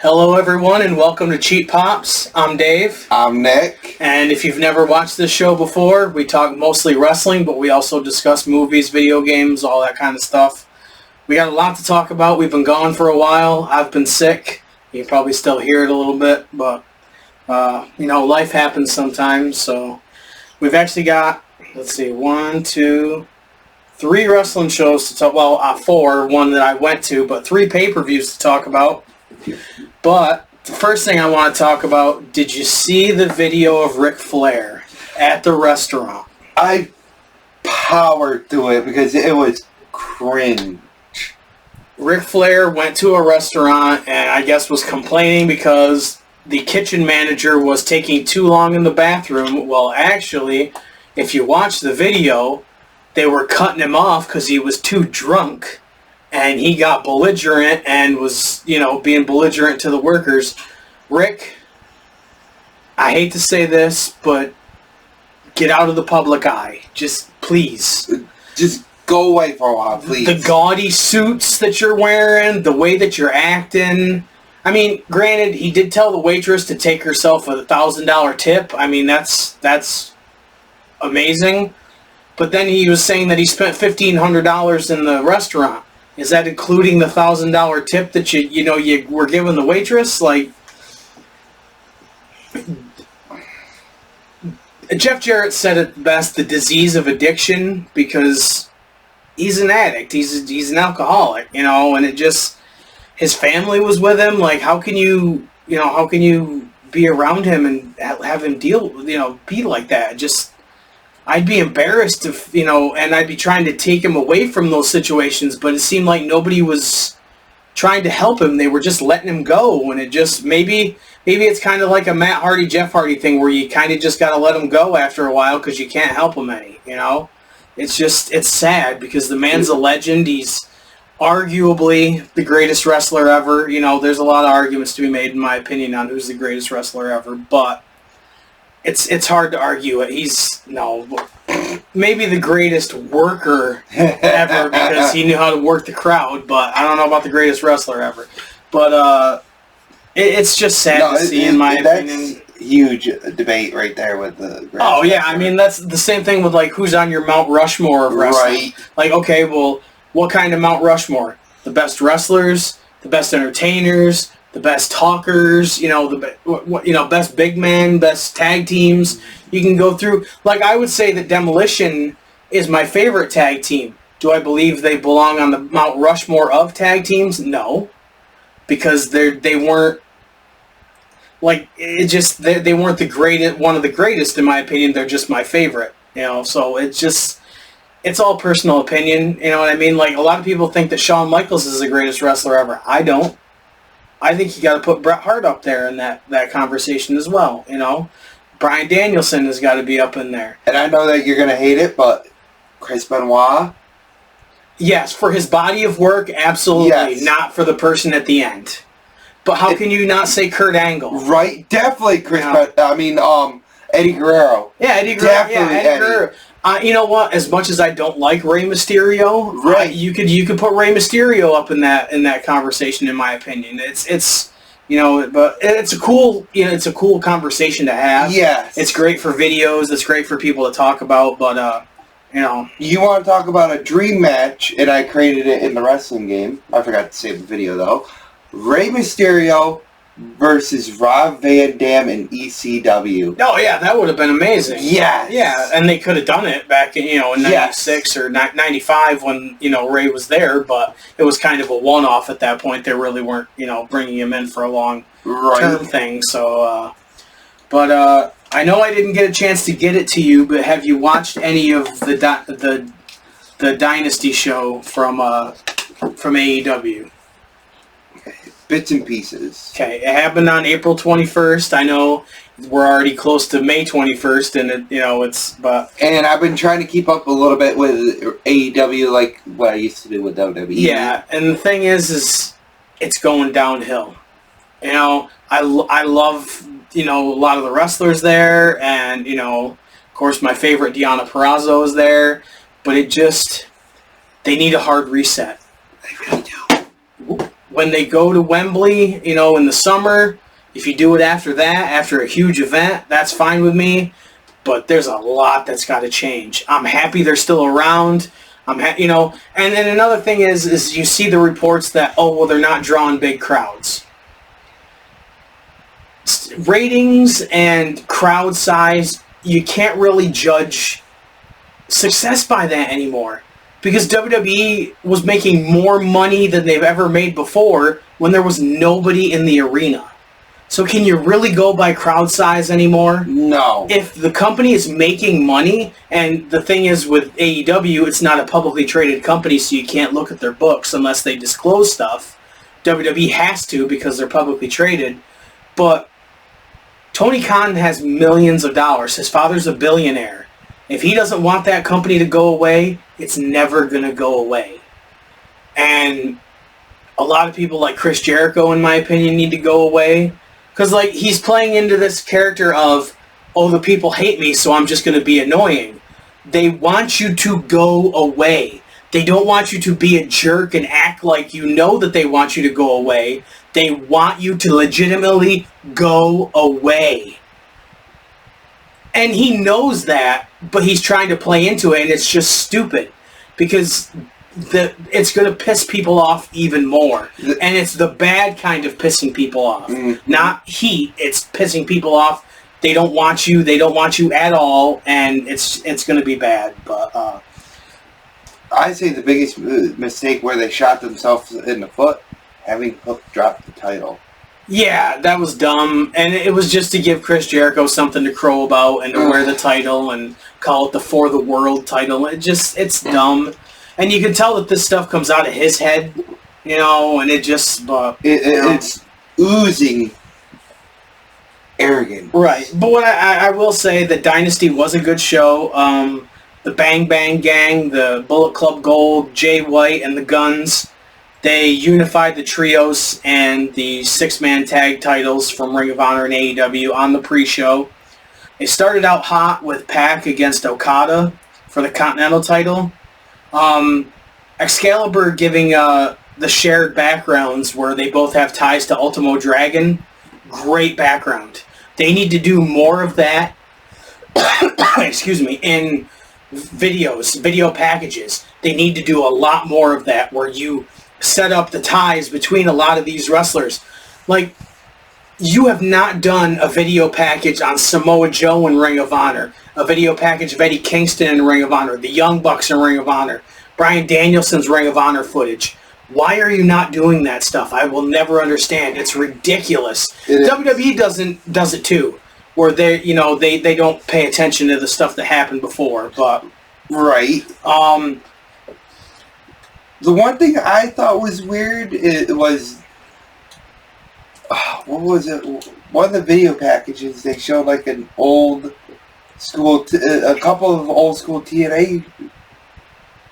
Hello everyone and welcome to Cheap Pops. I'm Dave. I'm Nick. And if you've never watched this show before, we talk mostly wrestling, but we also discuss movies, video games, all that kind of stuff. We got a lot to talk about. We've been gone for a while. I've been sick. You can probably still hear it a little bit, but life happens sometimes. So we've actually got, 3 wrestling shows to talk. Well, 4, one that I went to, but 3 pay-per-views to talk about. But the first thing I want to talk about, did you see the video of Ric Flair at the restaurant? I powered through it because it was cringe. Ric Flair went to a restaurant and I guess was complaining because the kitchen manager was taking too long in the bathroom. Well, actually, if you watch the video, they were cutting him off because he was too drunk. And he got belligerent and was, being belligerent to the workers. Rick, I hate to say this, but get out of the public eye. Just, please. Just go away for a while, please. The gaudy suits that you're wearing, the way that you're acting. I mean, granted, he did tell the waitress to take herself a $1,000 tip. I mean, that's amazing. But then he was saying that he spent $1,500 in the restaurant. Is that including the $1,000 tip that you were giving the waitress? Like, Jeff Jarrett said it best: the disease of addiction, because he's an addict. He's an alcoholic, and it just, his family was with him. Like, how can you be around him and have him be like that? Just, I'd be embarrassed if, and I'd be trying to take him away from those situations, but it seemed like nobody was trying to help him. They were just letting him go, and it just, maybe it's kind of like a Matt Hardy, Jeff Hardy thing where you kind of just got to let him go after a while because you can't help him any, It's sad because the man's a legend. He's arguably the greatest wrestler ever. There's a lot of arguments to be made, in my opinion, on who's the greatest wrestler ever, but it's hard to argue it. He's, maybe the greatest worker ever because he knew how to work the crowd, but I don't know about the greatest wrestler ever. But it's just sad to see, in my opinion. Huge debate right there with the greatest Oh, yeah, wrestler. I mean, that's the same thing with, like, who's on your Mount Rushmore of wrestling. Right. Like, okay, well, what kind of Mount Rushmore? The best wrestlers, the best entertainers, the best talkers, best big men, best tag teams. You can go through. Like, I would say that Demolition is my favorite tag team. Do I believe they belong on the Mount Rushmore of tag teams? No, because they weren't. Like, they weren't the greatest, one of the greatest in my opinion. They're just my favorite. So it's all personal opinion. You know what I mean? Like, a lot of people think that Shawn Michaels is the greatest wrestler ever. I don't. I think you got to put Bret Hart up there in that conversation as well. Bryan Danielson has got to be up in there. And I know that you're going to hate it, but Chris Benoit? Yes, for his body of work, absolutely. Yes. Not for the person at the end. But how can you not say Kurt Angle? Right, definitely Chris Benoit. I mean, Eddie Guerrero. Yeah, Eddie Guerrero. Definitely Eddie Guerrero. You know what? As much as I don't like Rey Mysterio, right? You could put Rey Mysterio up in that conversation. In my opinion, it's but it's a cool conversation to have. Yes, it's great for videos. It's great for people to talk about. But you want to talk about a dream match, and I created it in the wrestling game. I forgot to save the video though. Rey Mysterio versus Rob Van Dam in ECW. Oh yeah, that would have been amazing. Yes. Yeah, and they could have done it back in in '96 or '95 when Ray was there, but it was kind of a one-off at that point. They really weren't bringing him in for a long-term thing. So, but I know I didn't get a chance to get it to you, but have you watched any of the Dynasty show from AEW? Bits and pieces. Okay, it happened on April 21st. I know we're already close to May 21st, and And I've been trying to keep up a little bit with AEW, like what I used to do with WWE. Yeah, and the thing is it's going downhill. I love a lot of the wrestlers there, and of course my favorite Deonna Purrazzo is there, but they need a hard reset. They really do. when they go to Wembley, you know, in the summer, if you do it after that, after a huge event, that's fine with me. But there's a lot that's got to change. I'm happy they're still around. You know, and then another thing is you see the reports that, oh, well, they're not drawing big crowds. Ratings and crowd size, you can't really judge success by that anymore. Because WWE was making more money than they've ever made before when there was nobody in the arena. So can you really go by crowd size anymore? No. If the company is making money, and the thing is with AEW, it's not a publicly traded company, so you can't look at their books unless they disclose stuff. WWE has to because they're publicly traded. But Tony Khan has millions of dollars. His father's a billionaire. If he doesn't want that company to go away, it's never going to go away. And a lot of people like Chris Jericho, in my opinion, need to go away. Because, like, he's playing into this character of, oh, the people hate me, so I'm just going to be annoying. They want you to go away. They don't want you to be a jerk and act like you know that they want you to go away. They want you to legitimately go away. And he knows that, but he's trying to play into it, and it's just stupid. Because it's going to piss people off even more. And it's the bad kind of pissing people off. Not heat, it's pissing people off. They don't want you at all, and it's going to be bad. But I say the biggest mistake where they shot themselves in the foot, having Hook drop the title. Yeah, that was dumb. And it was just to give Chris Jericho something to crow about and to wear the title and call it the For the World title. It's dumb. And you can tell that this stuff comes out of his head, you know, and it just... it's oozing arrogance. Right. But what I will say that Dynasty was a good show. The Bang Bang Gang, the Bullet Club Gold, Jay White, and the Guns, they unified the trios and the six-man tag titles from Ring of Honor and AEW on the pre-show. They started out hot with Pac against Okada for the Continental title. Excalibur giving the shared backgrounds where they both have ties to Ultimo Dragon. Great background. They need to do more of that excuse me, in videos, video packages. They need to do a lot more of that where you set up the ties between a lot of these wrestlers. Like, you have not done a video package on Samoa Joe in Ring of Honor, a video package of Eddie Kingston in Ring of Honor, the Young Bucks in Ring of Honor, Bryan Danielson's Ring of Honor footage. Why are you not doing that stuff? I will never understand. It's ridiculous. WWE does it too, where they don't pay attention to the stuff that happened before. But right. The one thing I thought was weird was what was it? One of the video packages they showed like an old school, a couple of old school TNA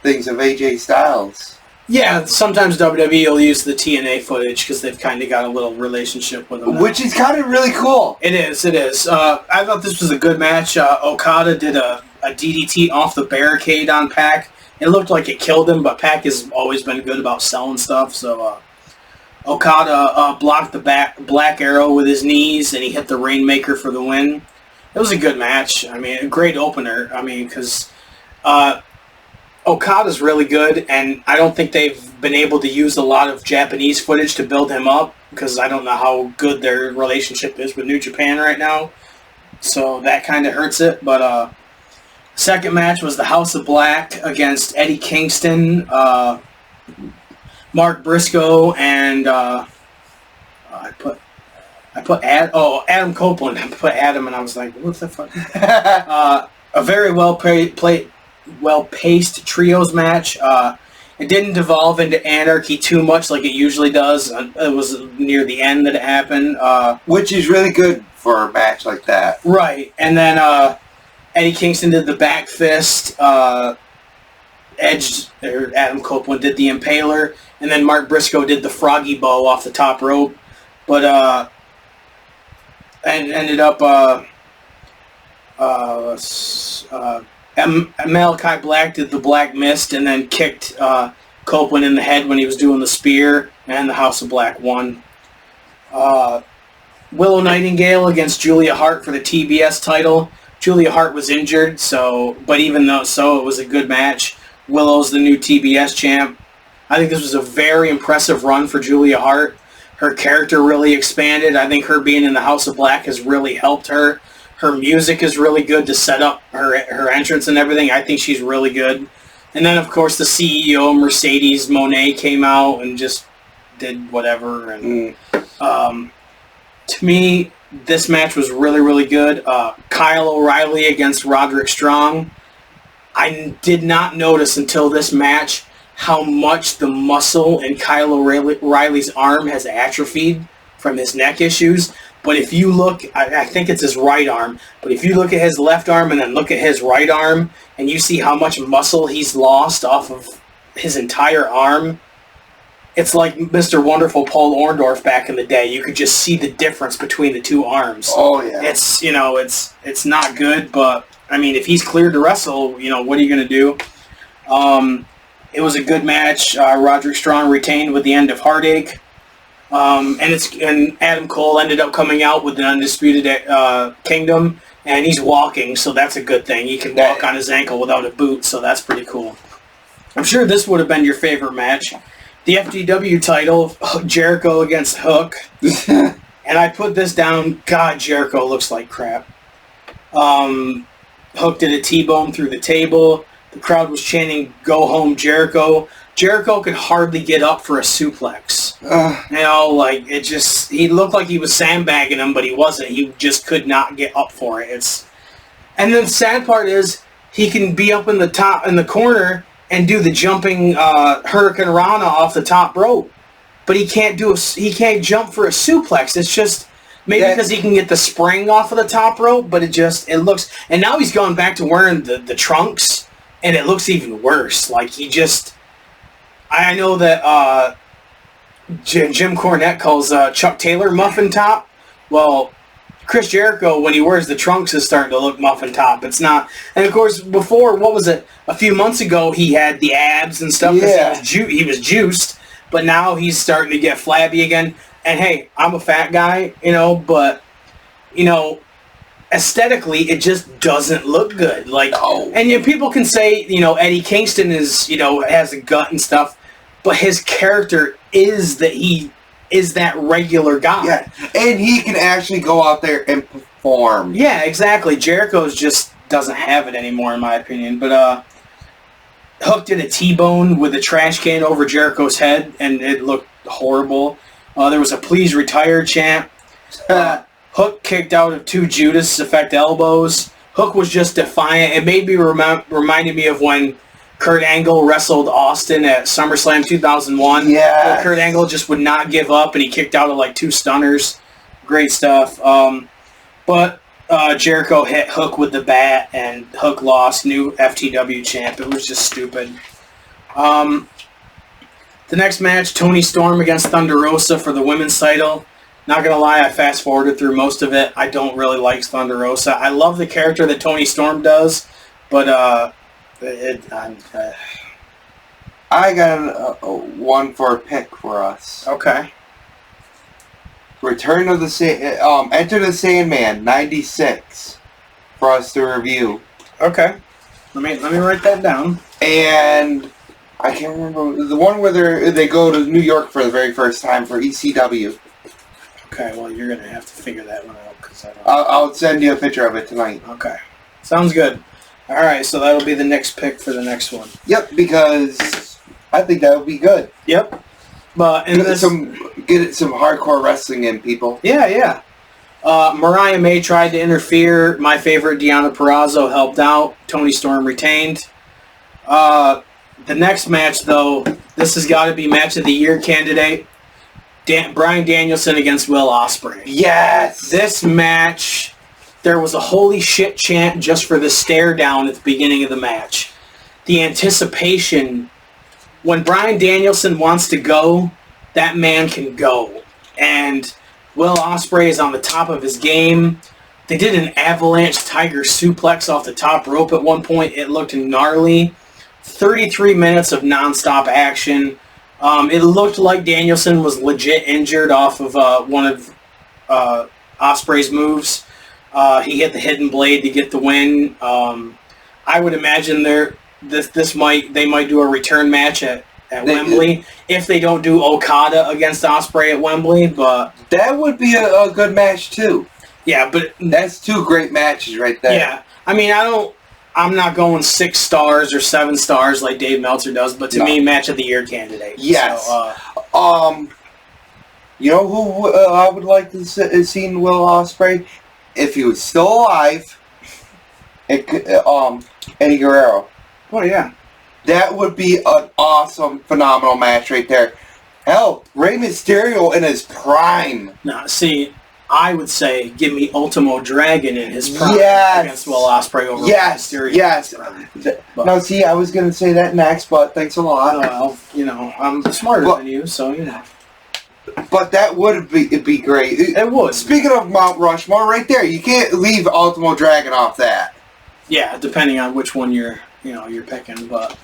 things of AJ Styles. Yeah, sometimes WWE will use the TNA footage because they've kind of got a little relationship with them now. Which is kind of really cool. It is. I thought this was a good match. Okada did a DDT off the barricade on Pac. It looked like it killed him, but Pac has always been good about selling stuff. So Okada blocked the Black Arrow with his knees, and he hit the Rainmaker for the win. It was a good match. I mean, a great opener. I mean, because Okada's really good, and I don't think they've been able to use a lot of Japanese footage to build him up, because I don't know how good their relationship is with New Japan right now. So that kind of hurts it. But second match was the House of Black against Eddie Kingston, Mark Briscoe, and I put Adam Copeland. I put Adam, and I was like, what the fuck? A very well-paced trios match. It didn't devolve into anarchy too much like it usually does. It was near the end that it happened. Which is really good for a match like that. Right. And then Eddie Kingston did the back fist. Adam Copeland did the Impaler. And then Mark Briscoe did the Froggy Bow off the top rope. But and ended up Malachi Black did the Black Mist and then kicked Copeland in the head when he was doing the spear, and the House of Black won. Willow Nightingale against Julia Hart for the TBS title. Julia Hart was injured, but even though so, it was a good match. Willow's the new TBS champ. I think this was a very impressive run for Julia Hart. Her character really expanded. I think her being in the House of Black has really helped her. Her music is really good to set up her entrance and everything. I think she's really good. And then, of course, the CEO, Mercedes Moné, came out and just did whatever. And to me, this match was really, really good. Kyle O'Reilly against Roderick Strong. I did not notice until this match how much the muscle in Kyle O'Reilly's arm has atrophied from his neck issues. But if you look, I think it's his right arm, but if you look at his left arm and then look at his right arm, and you see how much muscle he's lost off of his entire arm, it's like Mr. Wonderful Paul Orndorff back in the day. You could just see the difference between the two arms. Oh, yeah. It's, it's not good, but, I mean, if he's cleared to wrestle, what are you going to do? It was a good match. Roderick Strong retained with the end of Heartache. And Adam Cole ended up coming out with the Undisputed Kingdom, and he's walking, so that's a good thing. He can walk on his ankle without a boot, so that's pretty cool. I'm sure this would have been your favorite match. The FTW title, Jericho against Hook. And I put this down, God, Jericho looks like crap. Hook did a T-bone through the table. The crowd was chanting, "Go home, Jericho." Jericho could hardly get up for a suplex. He looked like he was sandbagging him, but he wasn't. He just could not get up for it. And the sad part is, he can be up in the corner and do the jumping Hurricane Rana off the top rope, but he can't jump for a suplex. It's just maybe because he can get the spring off of the top rope, but it looks. And now he's gone back to wearing the trunks, and it looks even worse. Like I know that Jim Cornette calls Chuck Taylor muffin top. Well, Chris Jericho, when he wears the trunks, is starting to look muffin top. It's not. And of course, before, what was it? A few months ago, he had the abs and stuff. Yeah. He was juiced, but now he's starting to get flabby again. And hey, I'm a fat guy, but aesthetically, it just doesn't look good. And people can say, Eddie Kingston is, has a gut and stuff, but his character is that he is that regular guy. Yeah, and he can actually go out there and perform. Yeah, exactly. Jericho's just doesn't have it anymore, in my opinion. But Hook did a T-bone with a trash can over Jericho's head, and it looked horrible. There was a "Please Retire" chant. Hook kicked out of 2 Judas Effect elbows. Hook was just defiant. It made me reminded me of when Kurt Angle wrestled Austin at SummerSlam 2001. Yeah. Kurt Angle just would not give up, and he kicked out of 2 stunners. Great stuff. But Jericho hit Hook with the bat, and Hook lost. New FTW champ. It was just stupid. The next match, Toni Storm against Thunder Rosa for the women's title. Not going to lie, I fast-forwarded through most of it. I don't really like Thunder Rosa. I love the character that Toni Storm does, but I got one for a pick for us. Okay. Enter the Sandman 96 for us to review. Okay. Let me write that down. And I can't remember the one where they go to New York for the very first time for ECW. Okay, well, you're going to have to figure that one out. Cause I'll send you a picture of it tonight. Okay. Sounds good. All right, so that'll be the next pick for the next one. Yep, because I think that would be good. Yep. But get some hardcore wrestling in, people. Yeah. Mariah May tried to interfere. My favorite, Deonna Purrazzo, helped out. Toni Storm retained. The next match, though, this has got to be Match of the Year candidate. Bryan Danielson against Will Ospreay. Yes! This match, there was a holy shit chant just for the stare down at the beginning of the match. The anticipation. When Bryan Danielson wants to go, that man can go. And Will Ospreay is on the top of his game. They did an avalanche tiger suplex off the top rope at one point. It looked gnarly. 33 minutes of nonstop action. It looked like Danielson was legit injured off of one of Ospreay's moves. He hit the hidden blade to get the win. I would imagine they might do a return match at Wembley if they don't do Okada against Ospreay at Wembley. But that would be a good match too. Yeah, but that's 2 great matches right there. Yeah, I mean, I'm not going 6 stars or 7 stars like Dave Meltzer does, but to me, match of the year candidate. Yes. So, you know who I would like to see Will Ospreay if he was still alive? Eddie Guerrero. Oh yeah, that would be an awesome, phenomenal match right there. Hell, Rey Mysterio in his prime. Now, see, I would say give me Ultimo Dragon in his prime against Will Ospreay over Mysterio. Yes. Now, see, I was going to say that next, but thanks a lot. Well, I'm smarter than you, so But that would be great. It would. Speaking of Mount Rushmore, right there, you can't leave Ultimo Dragon off that. Yeah, depending on which one you're picking, but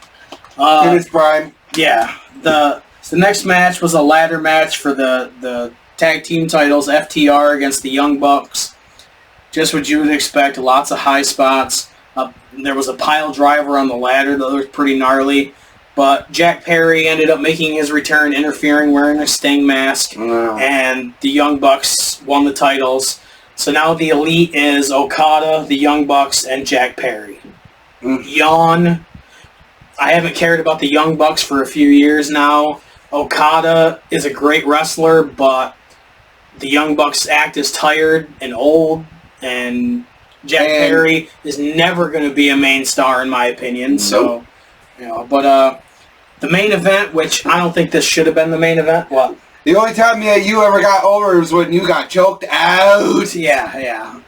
in his prime. Yeah. The next match was a ladder match for the tag team titles, FTR against the Young Bucks. Just what you would expect, lots of high spots. There was a pile driver on the ladder that looked pretty gnarly, but Jack Perry ended up making his return, interfering, wearing a Sting mask, and the Young Bucks won the titles. So now the Elite is Okada, the Young Bucks, and Jack Perry. Yawn. I haven't cared about the Young Bucks for a few years now. Okada is a great wrestler, but the Young Bucks act is tired and old, and Jack Perry is never going to be a main star in my opinion. So, but the main event, which I don't think this should have been the main event. What? The only time you ever got over was when you got choked out. Yeah.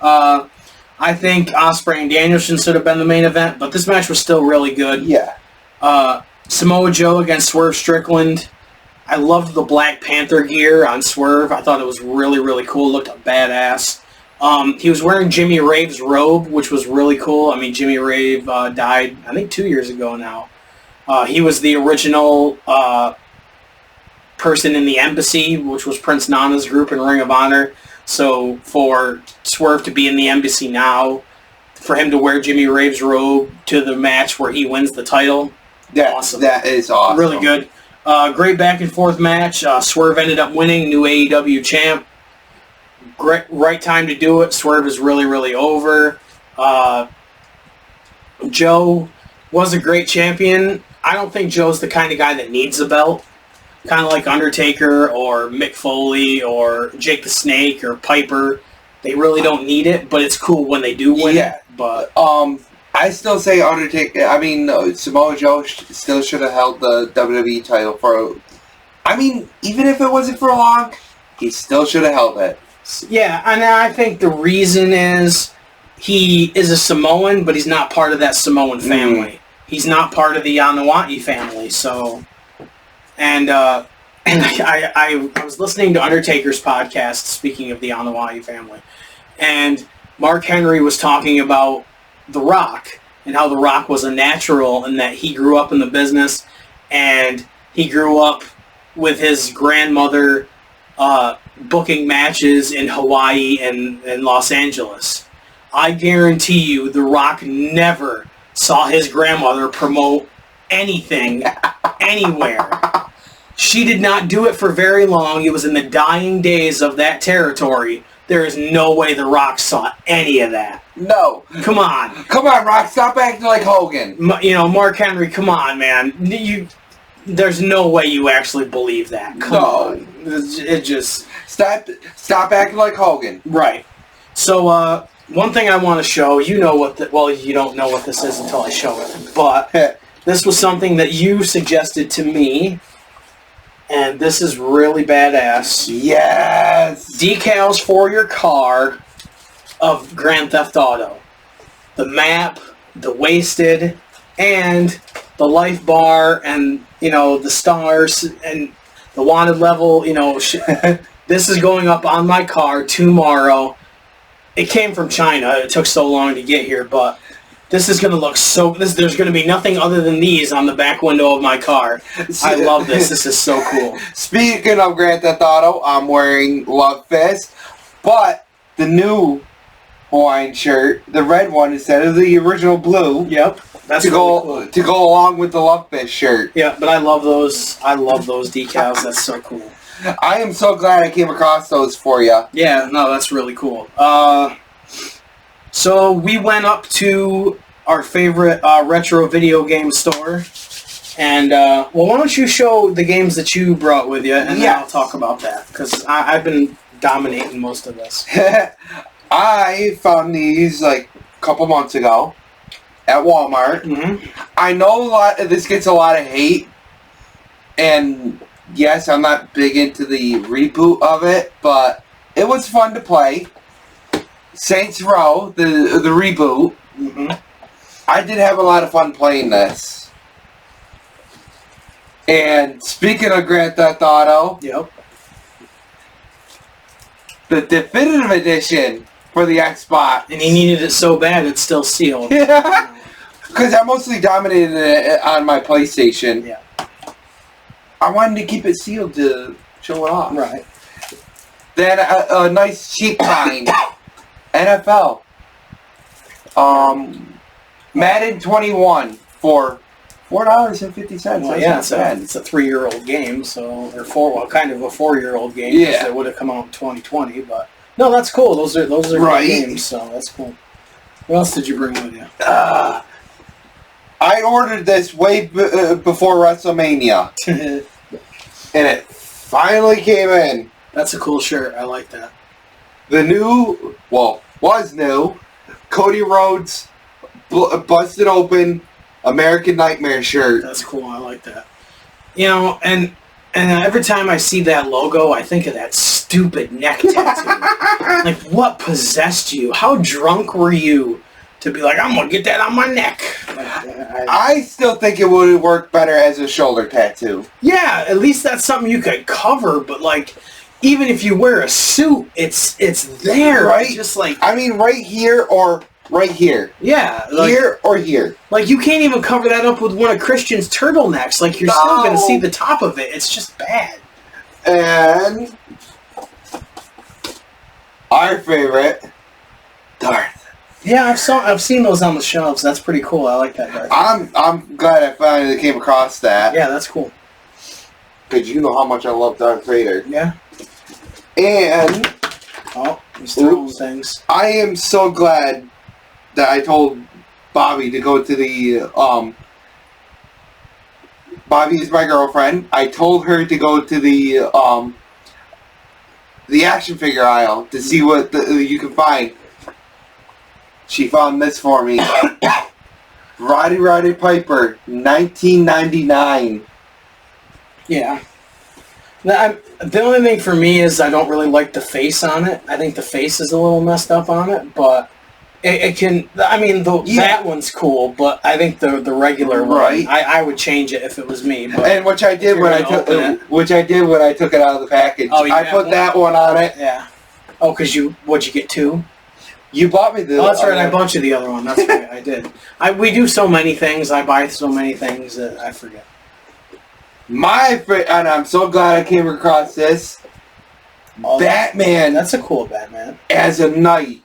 I think Ospreay and Danielson should have been the main event, but this match was still really good. Yeah. Samoa Joe against Swerve Strickland. I loved the Black Panther gear on Swerve. I thought it was really, really cool. It looked badass. He was wearing Jimmy Rave's robe, which was really cool. I mean, Jimmy Rave died, I think, 2 years ago now. He was the original person in the Embassy, which was Prince Nana's group in Ring of Honor. So for Swerve to be in the Embassy now, for him to wear Jimmy Rave's robe to the match where he wins the title, awesome. That is awesome. Really good. Great back and forth match. Swerve ended up winning, new AEW champ. Great, right time to do it. Swerve is really, really over. Joe was a great champion. I don't think Joe's the kind of guy that needs a belt. Kind of like Undertaker or Mick Foley or Jake the Snake or Piper. They really don't need it, but it's cool when they do win it. But I still say Undertaker. I mean, Samoa Joe still should have held the WWE title for. I mean, even if it wasn't for long, he still should have held it. Yeah, and I think the reason is he is a Samoan, but he's not part of that Samoan family. He's not part of the Yanawati family, so. And I was listening to Undertaker's podcast, speaking of the Yanawati family, and Mark Henry was talking about The Rock and how The Rock was a natural and that he grew up in the business and he grew up with his grandmother booking matches in Hawaii and Los Angeles. I guarantee you The Rock never saw his grandmother promote anything anywhere. She did not do it for very long. It was in the dying days of that territory. There is no way The Rock saw any of that. No. Come on. Come on, Rock. Stop acting like Hogan. Mark Henry, come on, man. There's no way you actually believe that. Come on. It just... Stop acting like Hogan. Right. So, one thing I want to show, you know what you don't know what this is until I show it, but this was something that you suggested to me, and this is really badass. Yes! Decals for your car of Grand Theft Auto. The map, the Wasted, and the life bar, and, the stars, and the wanted level, This is going up on my car tomorrow. It came from China. It took so long to get here, but This is going to look so... There's going to be nothing other than these on the back window of my car. I love this. This is so cool. Speaking of Grand Theft Auto, I'm wearing Love Fist, but the new Hawaiian shirt, the red one instead of the original blue. Yep. That's really cool. To go along with the Love Fist shirt. Yeah, but I love those. I love those decals. That's so cool. I am so glad I came across those for you. Yeah, no, that's really cool. So we went up to our favorite retro video game store, and well, why don't you show the games that you brought with you, and then I'll talk about that, because I've been dominating most of this. I found these like a couple months ago at Walmart. Mm-hmm. I know this gets a lot of hate, and yes, I'm not big into the reboot of it, but it was fun to play. Saints Row, the reboot. Mm-hmm. I did have a lot of fun playing this. And speaking of Grand Theft Auto, Yep. the definitive edition for the Xbox. And he needed it so bad it's still sealed. Yeah. Because I mostly dominated it on my PlayStation. Yeah. I wanted to keep it sealed to show it off. Right. Then a nice cheap find. NFL. Madden 21 for $4.50. Well, yeah, it's a 3-year-old game, so kind of a 4-year-old game. Yeah, it would have come out in 2020, but no, that's cool. Those are right. Good games, so that's cool. What else did you bring with you? I ordered this way before WrestleMania, and it finally came in. That's a cool shirt. I like that. The new, was new, Cody Rhodes busted open American Nightmare shirt. That's cool. I like that. You know, and every time I see that logo, I think of that stupid neck tattoo. Like, what possessed you? How drunk were you to be like, I'm going to get that on my neck? I still think it would work better as a shoulder tattoo. Yeah, at least that's something you could cover, but like, even if you wear a suit, it's there. Right? It's just like... I mean, right here or right here. Yeah. Like, here or here. Like, you can't even cover that up with one of Christian's turtlenecks. Like, you're still going to see the top of it. It's just bad. And our favorite, Darth. Yeah, I've seen those on the shelves. That's pretty cool. I like that Darth. I'm glad I finally came across that. Yeah, that's cool. Because you know how much I love Darth Vader. Yeah. And he's throwing things. I am so glad that I told Bobby to go to the Bobby is my girlfriend. I told her to go to the action figure aisle to see what you can find. She found this for me. Roddy Piper, 1999. Yeah. The only thing for me is I don't really like the face on it. I think the face is a little messed up on it, but it can... I mean, that one's cool, but I think the regular one, I would change it if it was me. But and which I did when I took it out of the package. Oh, I put that one on it. Yeah. Oh, because what'd you get, 2? You bought me the... Oh, that's right. I bought you the other one. That's right. I did. We do so many things. I buy so many things that I forget. And I'm so glad I came across this. Batman. That's a cool Batman. As a knight.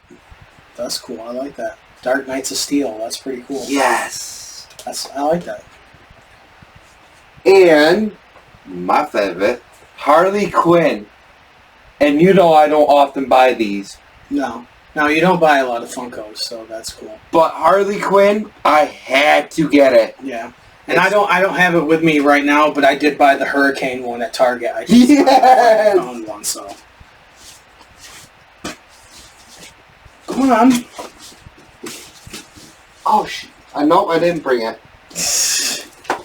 That's cool. I like that. Dark Knights of Steel. That's pretty cool. Yes. I like that. And my favorite, Harley Quinn. And you know I don't often buy these. No, you don't buy a lot of Funkos, so that's cool. But Harley Quinn, I had to get it. Yeah. And I don't have it with me right now, but I did buy the Hurricane one at Target. I just owned one, so. Come on. Oh, shit. I didn't bring it.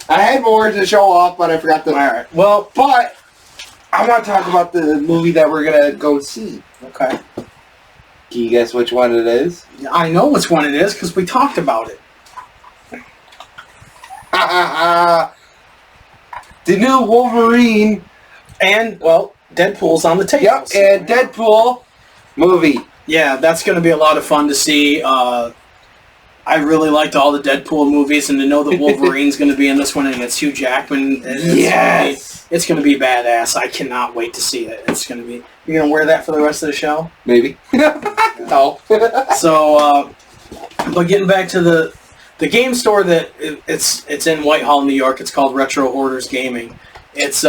I had more to show off, but I forgot to... Alright, well... But, I want to talk about the movie that we're going to go see. Okay. Can you guess which one it is? I know which one it is, because we talked about it. The new Wolverine. And, well, Deadpool's on the table. Yep, so. and Deadpool movie. Yeah, that's going to be a lot of fun to see. I really liked all the Deadpool movies, and to know that Wolverine's going to be in this one and it's Hugh Jackman, it's going to be badass. I cannot wait to see it. It's going to be... You're going to wear that for the rest of the show? Maybe. No. So, but getting back to the game store that it's in Whitehall, New York. It's called Retro Hoarders Gaming. It's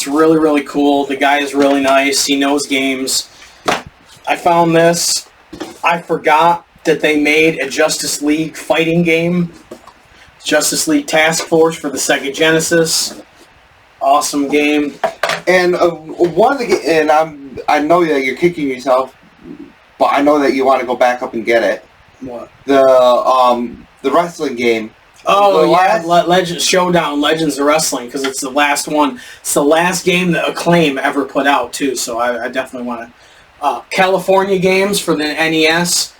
really, really cool. The guy is really nice. He knows games. I found this. I forgot that they made a Justice League fighting game. Justice League Task Force for the Sega Genesis. Awesome game. And one of the I know that you're kicking yourself, but I know that you want to go back up and get it. What? The wrestling game. Oh, yeah, Legends Showdown, Legends of Wrestling, because it's the last one. It's the last game that Acclaim ever put out, too, so I definitely want to... California games for the NES.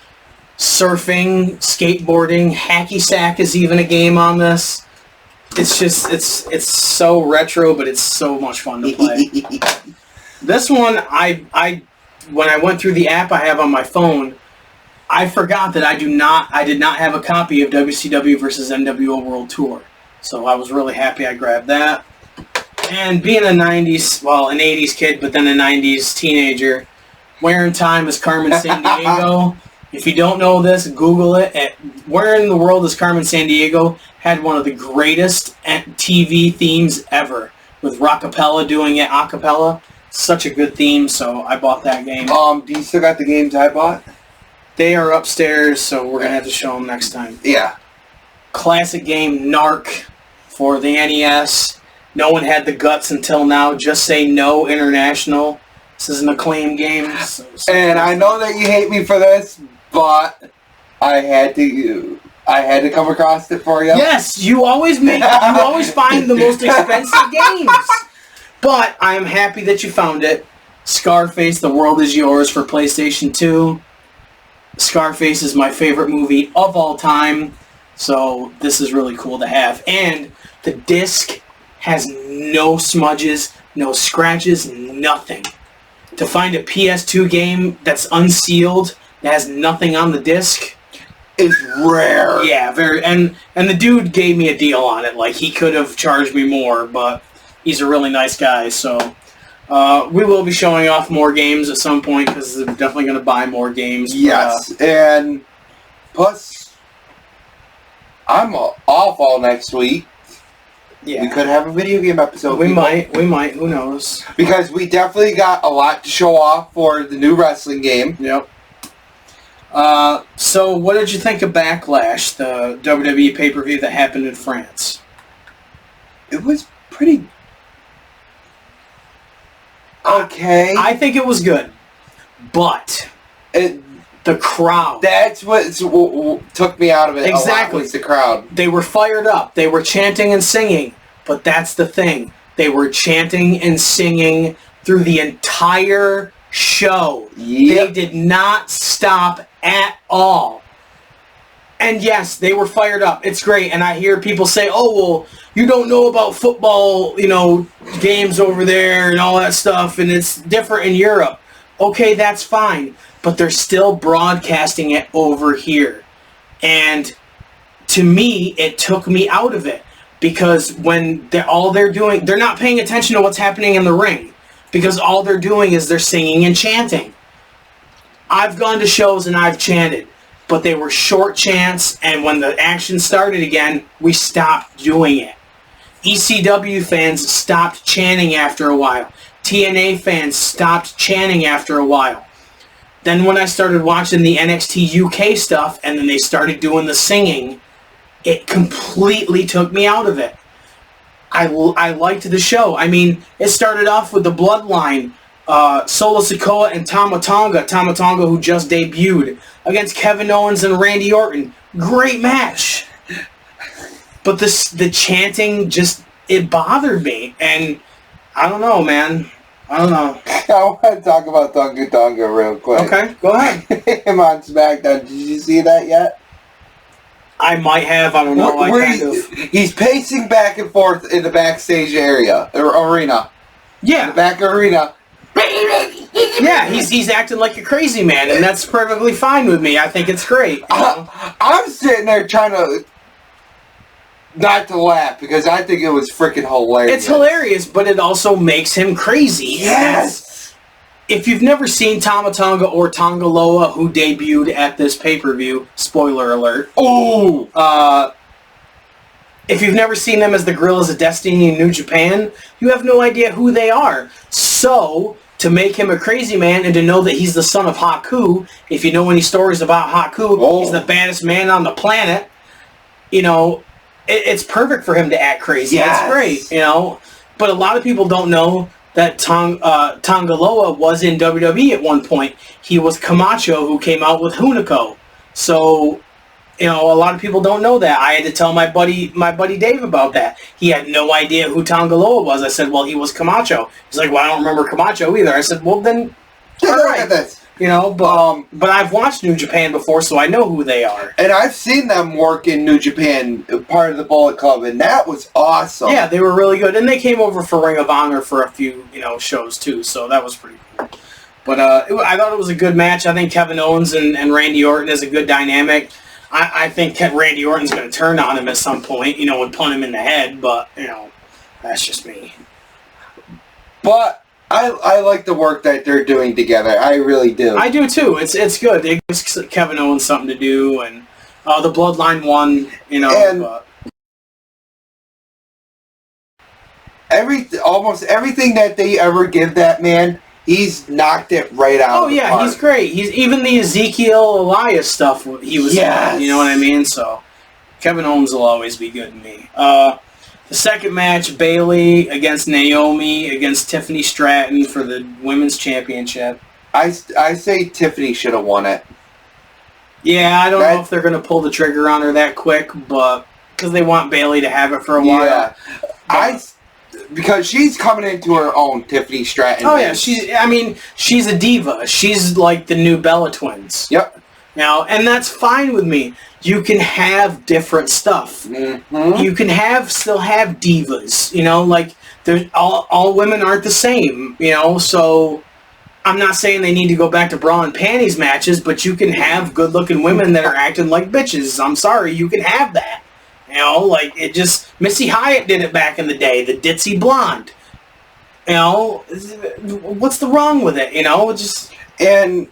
Surfing, skateboarding, hacky sack is even a game on this. It's just, it's so retro, but it's so much fun to play. This one, when I went through the app I have on my phone, I forgot that I did not have a copy of WCW versus NWO World Tour. So I was really happy I grabbed that. And being an 80s kid, but then a 90s teenager, Where in Time is Carmen Sandiego. If you don't know this, Google it. Where in the World is Carmen Sandiego had one of the greatest TV themes ever, with Rockapella doing it a cappella. Such a good theme, so I bought that game. Do you still got the games I bought? They are upstairs, so we're going to have to show them next time. Yeah. Classic game, Narc, for the NES. No one had the guts until now. Just Say No International. This is an Acclaim game. So and I know that you hate me for this, but I had to come across it for you. Yes, you always find the most expensive games. But I am happy that you found it. Scarface, The World Is Yours for PlayStation 2. Scarface is my favorite movie of all time, so this is really cool to have. And the disc has no smudges, no scratches, nothing. To find a PS2 game that's unsealed, that has nothing on the disc, is rare. Yeah, very. And the dude gave me a deal on it. Like, he could have charged me more, but he's a really nice guy, so... we will be showing off more games at some point, because they're definitely going to buy more games. Yes, and plus, I'm off all next week. Yeah. We could have a video game episode. We might, who knows. Because we definitely got a lot to show off for the new wrestling game. Yep. So what did you think of Backlash, the WWE pay-per-view that happened in France? It was pretty... okay. I think it was good, but the crowd. That's what took me out of it. Exactly. A lot was the crowd. They were fired up. They were chanting and singing, but that's the thing. They were chanting and singing through the entire show. Yep. They did not stop at all. And yes, they were fired up. It's great. And I hear people say, oh, well, you don't know about football, games over there and all that stuff, and it's different in Europe. Okay, that's fine. But they're still broadcasting it over here. And to me, it took me out of it. Because when they're doing, they're not paying attention to what's happening in the ring. Because all they're doing is they're singing and chanting. I've gone to shows and I've chanted. But they were short chants, and when the action started again, we stopped doing it. ECW fans stopped chanting after a while. TNA fans stopped chanting after a while. Then when I started watching the NXT UK stuff, and then they started doing the singing, it completely took me out of it. I liked the show. I mean, it started off with the Bloodline, Solo Sikoa and Tama Tonga, who just debuted, against Kevin Owens and Randy Orton. Great match. But the chanting just, it bothered me. And I don't know, man. I don't know. I want to talk about Tonga real quick. Okay, go ahead. Him on SmackDown. Did you see that yet? I might have. I don't know. He's pacing back and forth in the backstage area, or arena. Yeah. In the back arena. Baby! Yeah, he's acting like a crazy man, and that's perfectly fine with me. I think it's great. I'm sitting there trying to not to laugh because I think it was freaking hilarious. It's hilarious, but it also makes him crazy. Yes. If you've never seen Tama Tonga or Tonga Loa, who debuted at this pay-per-view, spoiler alert. Oh. If you've never seen them as the Gorillas of Destiny in New Japan, you have no idea who they are. So, to make him a crazy man and to know that he's the son of Haku, if you know any stories about Haku, he's the baddest man on the planet, you know, it's perfect for him to act crazy. Yes. That's great, you know. But a lot of people don't know that Tonga Loa was in WWE at one point. He was Camacho who came out with Hunico. So, you know, a lot of people don't know that. I had to tell my buddy Dave about that. He had no idea who Tonga Loa was. I said, well, he was Camacho. He's like, well, I don't remember Camacho either. I said, well, then, all right. You know, but I've watched New Japan before, so I know who they are. And I've seen them work in New Japan, part of the Bullet Club, and that was awesome. Yeah, they were really good. And they came over for Ring of Honor for a few, you know, shows, too, so that was pretty cool. But I thought it was a good match. I think Kevin Owens and Randy Orton is a good dynamic. I think Randy Orton's going to turn on him at some point, you know, and punt him in the head, but, you know, that's just me. But I like the work that they're doing together. I really do. I do, too. It's good. It gives Kevin Owens something to do, and the Bloodline won, you know. And almost everything that they ever give that man, he's knocked it right out of the park. He's great. He's even the Ezekiel Elias stuff he was in, you know what I mean? So Kevin Owens will always be good to me. The second match, Bayley against Naomi against Tiffany Stratton for the Women's Championship. I say Tiffany should have won it. Yeah, I don't know if they're going to pull the trigger on her that quick, but because they want Bayley to have it for a while. Yeah, because she's coming into her own, Tiffany Stratton. Oh yeah, she's a diva. She's like the new Bella Twins. Yep. Now, and that's fine with me. You can have different stuff. Mm-hmm. You can still have divas. You know, like all women aren't the same. You know, so I'm not saying they need to go back to bra and panties matches, but you can have good-looking women that are acting like bitches. I'm sorry, you can have that. You know, like Missy Hyatt did it back in the day, the ditzy blonde. You know, what's the wrong with it? You know, and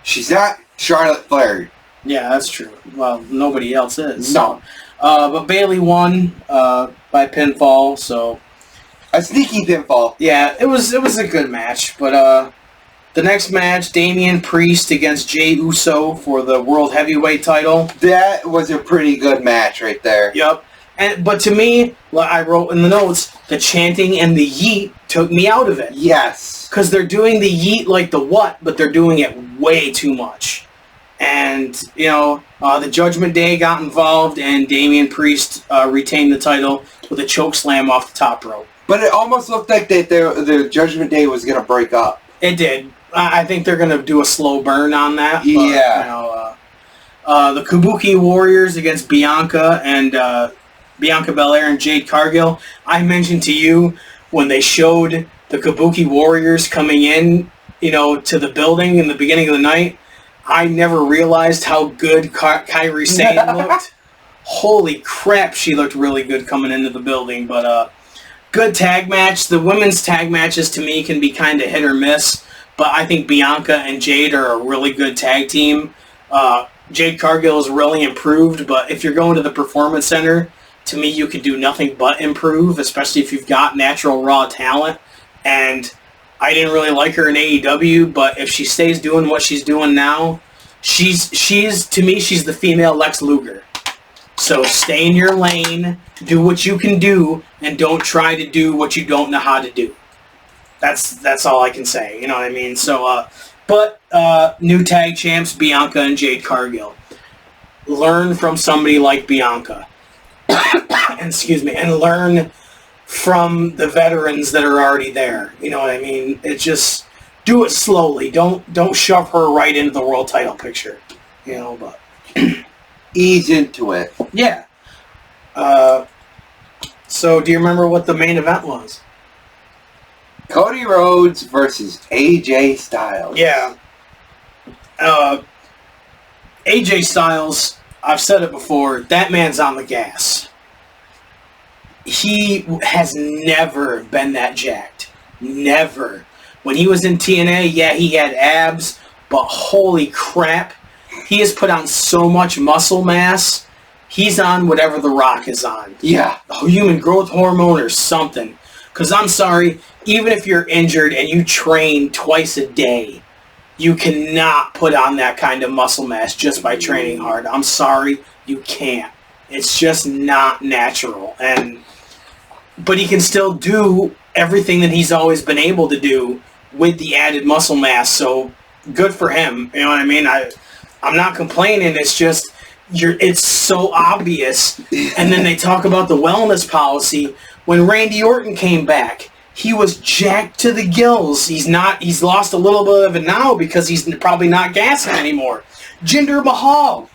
she's not Charlotte Flair. Yeah, that's true. Well, nobody else is. No. But Bayley won by pinfall, so a sneaky pinfall. Yeah, it was a good match. But the next match, Damian Priest against Jey Uso for the World Heavyweight title. That was a pretty good match right there. Yep. But to me, like I wrote in the notes, the chanting and the yeet took me out of it. Yes. Because they're doing the yeet like the what, but they're doing it way too much. And, you know, the Judgment Day got involved, and Damian Priest retained the title with a choke slam off the top rope. But it almost looked like the Judgment Day was going to break up. It did. I think they're going to do a slow burn on that. But, yeah. You know, the Kabuki Warriors against Bianca and Bianca Belair and Jade Cargill. I mentioned to you when they showed the Kabuki Warriors coming in, you know, to the building in the beginning of the night, I never realized how good Kairi Sane looked. Holy crap, she looked really good coming into the building. But good tag match. The women's tag matches to me can be kind of hit or miss, but I think Bianca and Jade are a really good tag team. Jade Cargill is really improved, but if you're going to the Performance Center, to me you can do nothing but improve, especially if you've got natural raw talent. And I didn't really like her in AEW, but if she stays doing what she's doing now, she's to me, she's the female Lex Luger. So stay in your lane, do what you can do, and don't try to do what you don't know how to do. That's all I can say, you know what I mean? So, but new tag champs, Bianca and Jade Cargill. Learn from somebody like Bianca. Excuse me, and learn from the veterans that are already there. You know what I mean? It just do it slowly. Don't shove her right into the world title picture. You know, but ease into it. Yeah. So do you remember what the main event was? Cody Rhodes versus AJ Styles. Yeah. AJ Styles, I've said it before, that man's on the gas. He has never been that jacked. Never. When he was in TNA, yeah, he had abs, but holy crap, he has put on so much muscle mass. He's on whatever The Rock is on. Yeah. Human growth hormone or something. Because I'm sorry, even if you're injured and you train twice a day, you cannot put on that kind of muscle mass just by training hard. I'm sorry, you can't. It's just not natural. But he can still do everything that he's always been able to do with the added muscle mass. So good for him. You know what I mean? I'm not complaining. It's just it's so obvious. And then they talk about the wellness policy. When Randy Orton came back, he was jacked to the gills. He's lost a little bit of it now because he's probably not gassing anymore. Jinder Mahal,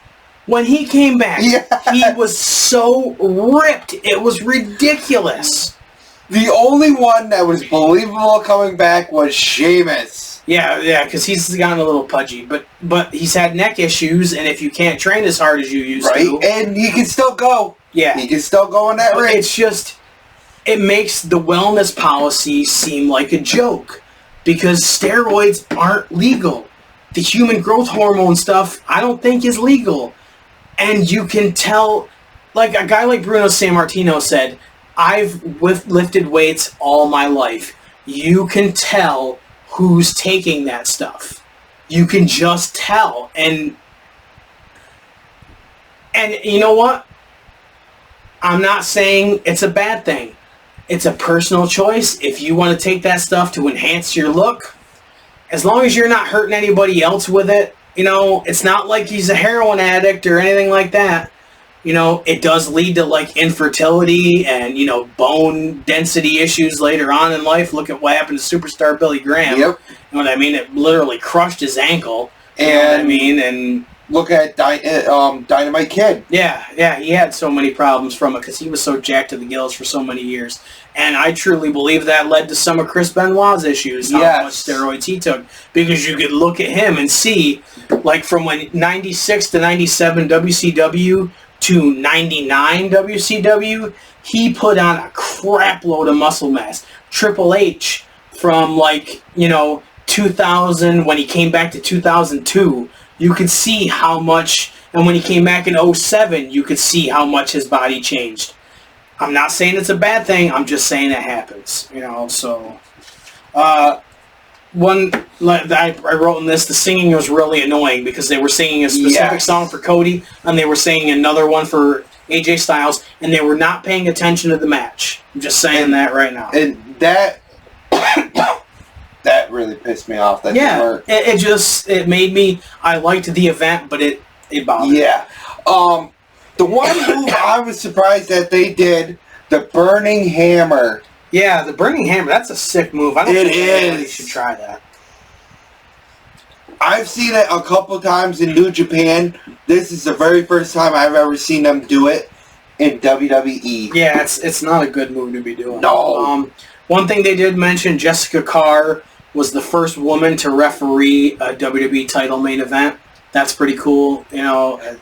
when he came back, he was so ripped. It was ridiculous. The only one that was believable coming back was Sheamus. Yeah, because he's gotten a little pudgy. But he's had neck issues, and if you can't train as hard as you used to... And he can still go. Yeah. He can still go in that ring. It's just... It makes the wellness policy seem like a joke because steroids aren't legal. The human growth hormone stuff, I don't think is legal. And you can tell, like a guy like Bruno Sammartino said, I've lifted weights all my life. You can tell who's taking that stuff. You can just tell. And you know what? I'm not saying it's a bad thing. It's a personal choice. If you want to take that stuff to enhance your look, as long as you're not hurting anybody else with it, you know, it's not like he's a heroin addict or anything like that. You know, it does lead to, like, infertility and, you know, bone density issues later on in life. Look at what happened to superstar Billy Graham. Yep. You know what I mean? It literally crushed his ankle. You know what I mean? And look at Dynamite Kid. Yeah, he had so many problems from it because he was so jacked to the gills for so many years. And I truly believe that led to some of Chris Benoit's issues, how much steroids he took. Because you could look at him and see, like from when 96 to 97 WCW to 99 WCW, he put on a crap load of muscle mass. Triple H from, like, you know, 2000, when he came back to 2002, you could see how much, and when he came back in 07, you could see how much his body changed. I'm not saying it's a bad thing, I'm just saying it happens, you know, so. One, I wrote in this, the singing was really annoying because they were singing a specific song for Cody, and they were singing another one for AJ Styles, and they were not paying attention to the match. I'm just saying that right now. And that really pissed me off. It made me, I liked the event, but it bothered me. Yeah. The one move I was surprised that they did, the Burning Hammer. Yeah, the Burning Hammer, that's a sick move. I don't think anybody should try that. I've seen it a couple times in New Japan. This is the very first time I've ever seen them do it in WWE. Yeah, it's not a good move to be doing. No. One thing they did mention, Jessica Carr was the first woman to referee a WWE title main event. That's pretty cool, you know.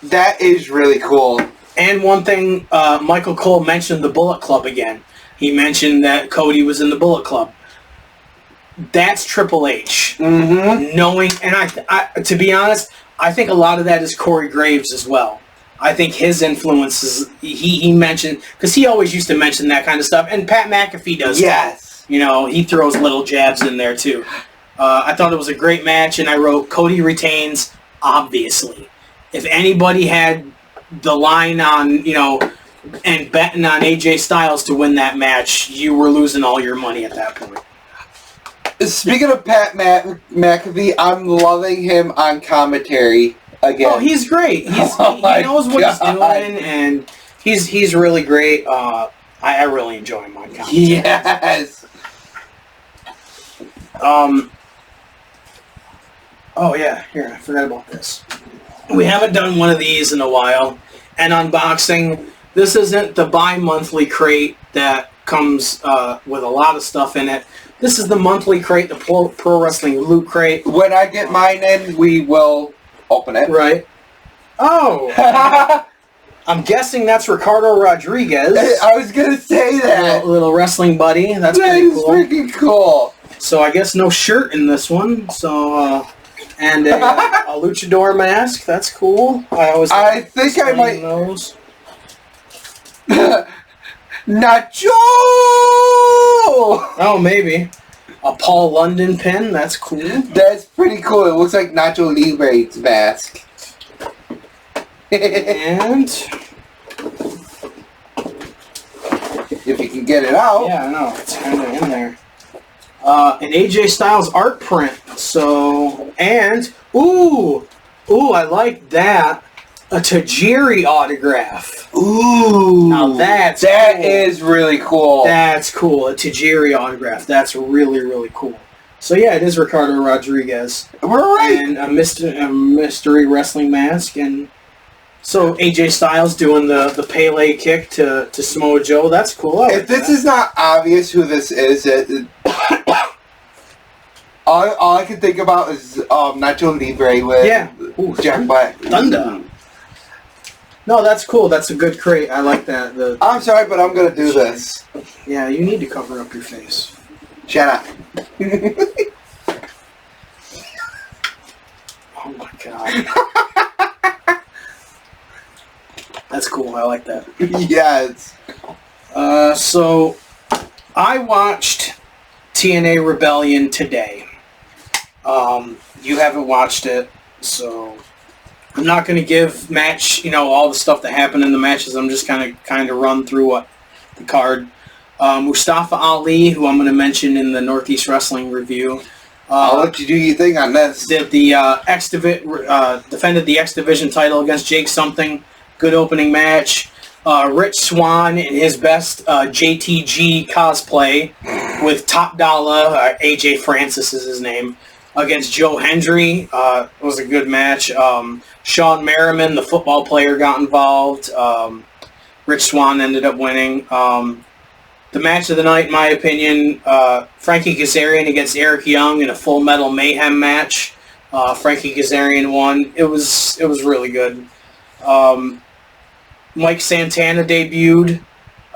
That is really cool. And one thing, Michael Cole mentioned the Bullet Club again. He mentioned that Cody was in the Bullet Club. That's Triple H. Mm-hmm. Knowing, and I, to be honest, I think a lot of that is Corey Graves as well. I think his influences, he mentioned, because he always used to mention that kind of stuff, and Pat McAfee does. Yes. You know, he throws little jabs in there too. I thought it was a great match, and I wrote, Cody retains, obviously. If anybody had the line on, you know, and betting on AJ Styles to win that match, you were losing all your money at that point. Speaking of Pat McAfee, I'm loving him on commentary again. Oh, he's great. He knows what he's doing, and he's really great. I really enjoy him on commentary. Yes. Oh yeah, here, I forgot about this. We haven't done one of these in a while. And unboxing, this isn't the bi-monthly crate that comes with a lot of stuff in it. This is the monthly crate, the Pro Wrestling Loot Crate. When I get mine in, we will open it. Right. Oh. I'm guessing that's Ricardo Rodriguez. I was going to say that. Little wrestling buddy. That's pretty cool. That is freaking cool. So I guess no shirt in this one. So, and a luchador mask. That's cool. I think I might... those. Nacho! Oh, maybe. A Paul London pin. That's cool. That's pretty cool. It looks like Nacho Libre's mask. And if you can get it out. Yeah, I know. It's kind of in there. An AJ Styles art print. So, and, ooh, I like that. A Tajiri autograph. Ooh. Now that cool. Is really cool. That's cool. A Tajiri autograph. That's really, really cool. So yeah, it is Ricardo Rodriguez. We're right. And a mystery wrestling mask. And so AJ Styles doing the Pele kick to Samoa Joe. That's cool. If this is not obvious who this is, all I can think about is Nacho Libre with Jack Black. Thunder. No, that's cool. That's a good crate. I like that. I'm sorry, but I'm going to do this. Yeah, you need to cover up your face. Shut up. Oh my god. That's cool. I like that. Yes. So, I watched TNA Rebellion today. You haven't watched it, so I'm not going to give all the stuff that happened in the matches. I'm just kind of run through what the card. Mustafa Ali, who I'm going to mention in the Northeast Wrestling review. I'll let you do your thing on this. Did the defended the X Division title against Jake Something. Good opening match. Rich Swann in his best JTG cosplay with Top Dollar, AJ Francis is his name, against Joe Hendry. It was a good match. Sean Merriman, the football player, got involved. Rich Swann ended up winning. The match of the night, in my opinion, Frankie Kazarian against Eric Young in a Full Metal Mayhem match. Frankie Kazarian won. It was really good. Mike Santana debuted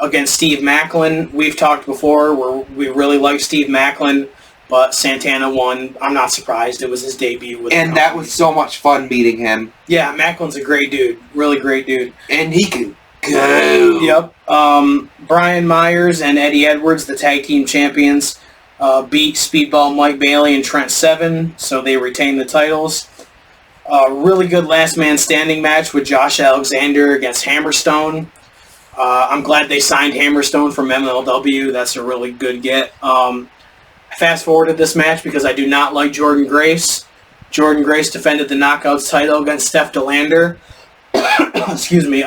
against Steve Macklin. We've talked before where we really like Steve Macklin, but Santana won. I'm not surprised. It was his debut. And that was so much fun beating him. Yeah, Macklin's a great dude. Really great dude. And he can go. Yep. Brian Myers and Eddie Edwards, the tag team champions, beat Speedball Mike Bailey and Trent Seven, so they retained the titles. Really good last man standing match with Josh Alexander against Hammerstone. I'm glad they signed Hammerstone from MLW. That's a really good get. I fast forwarded this match because I do not like Jordan Grace. Jordan Grace defended the Knockouts title against Steph DeLander. Excuse me.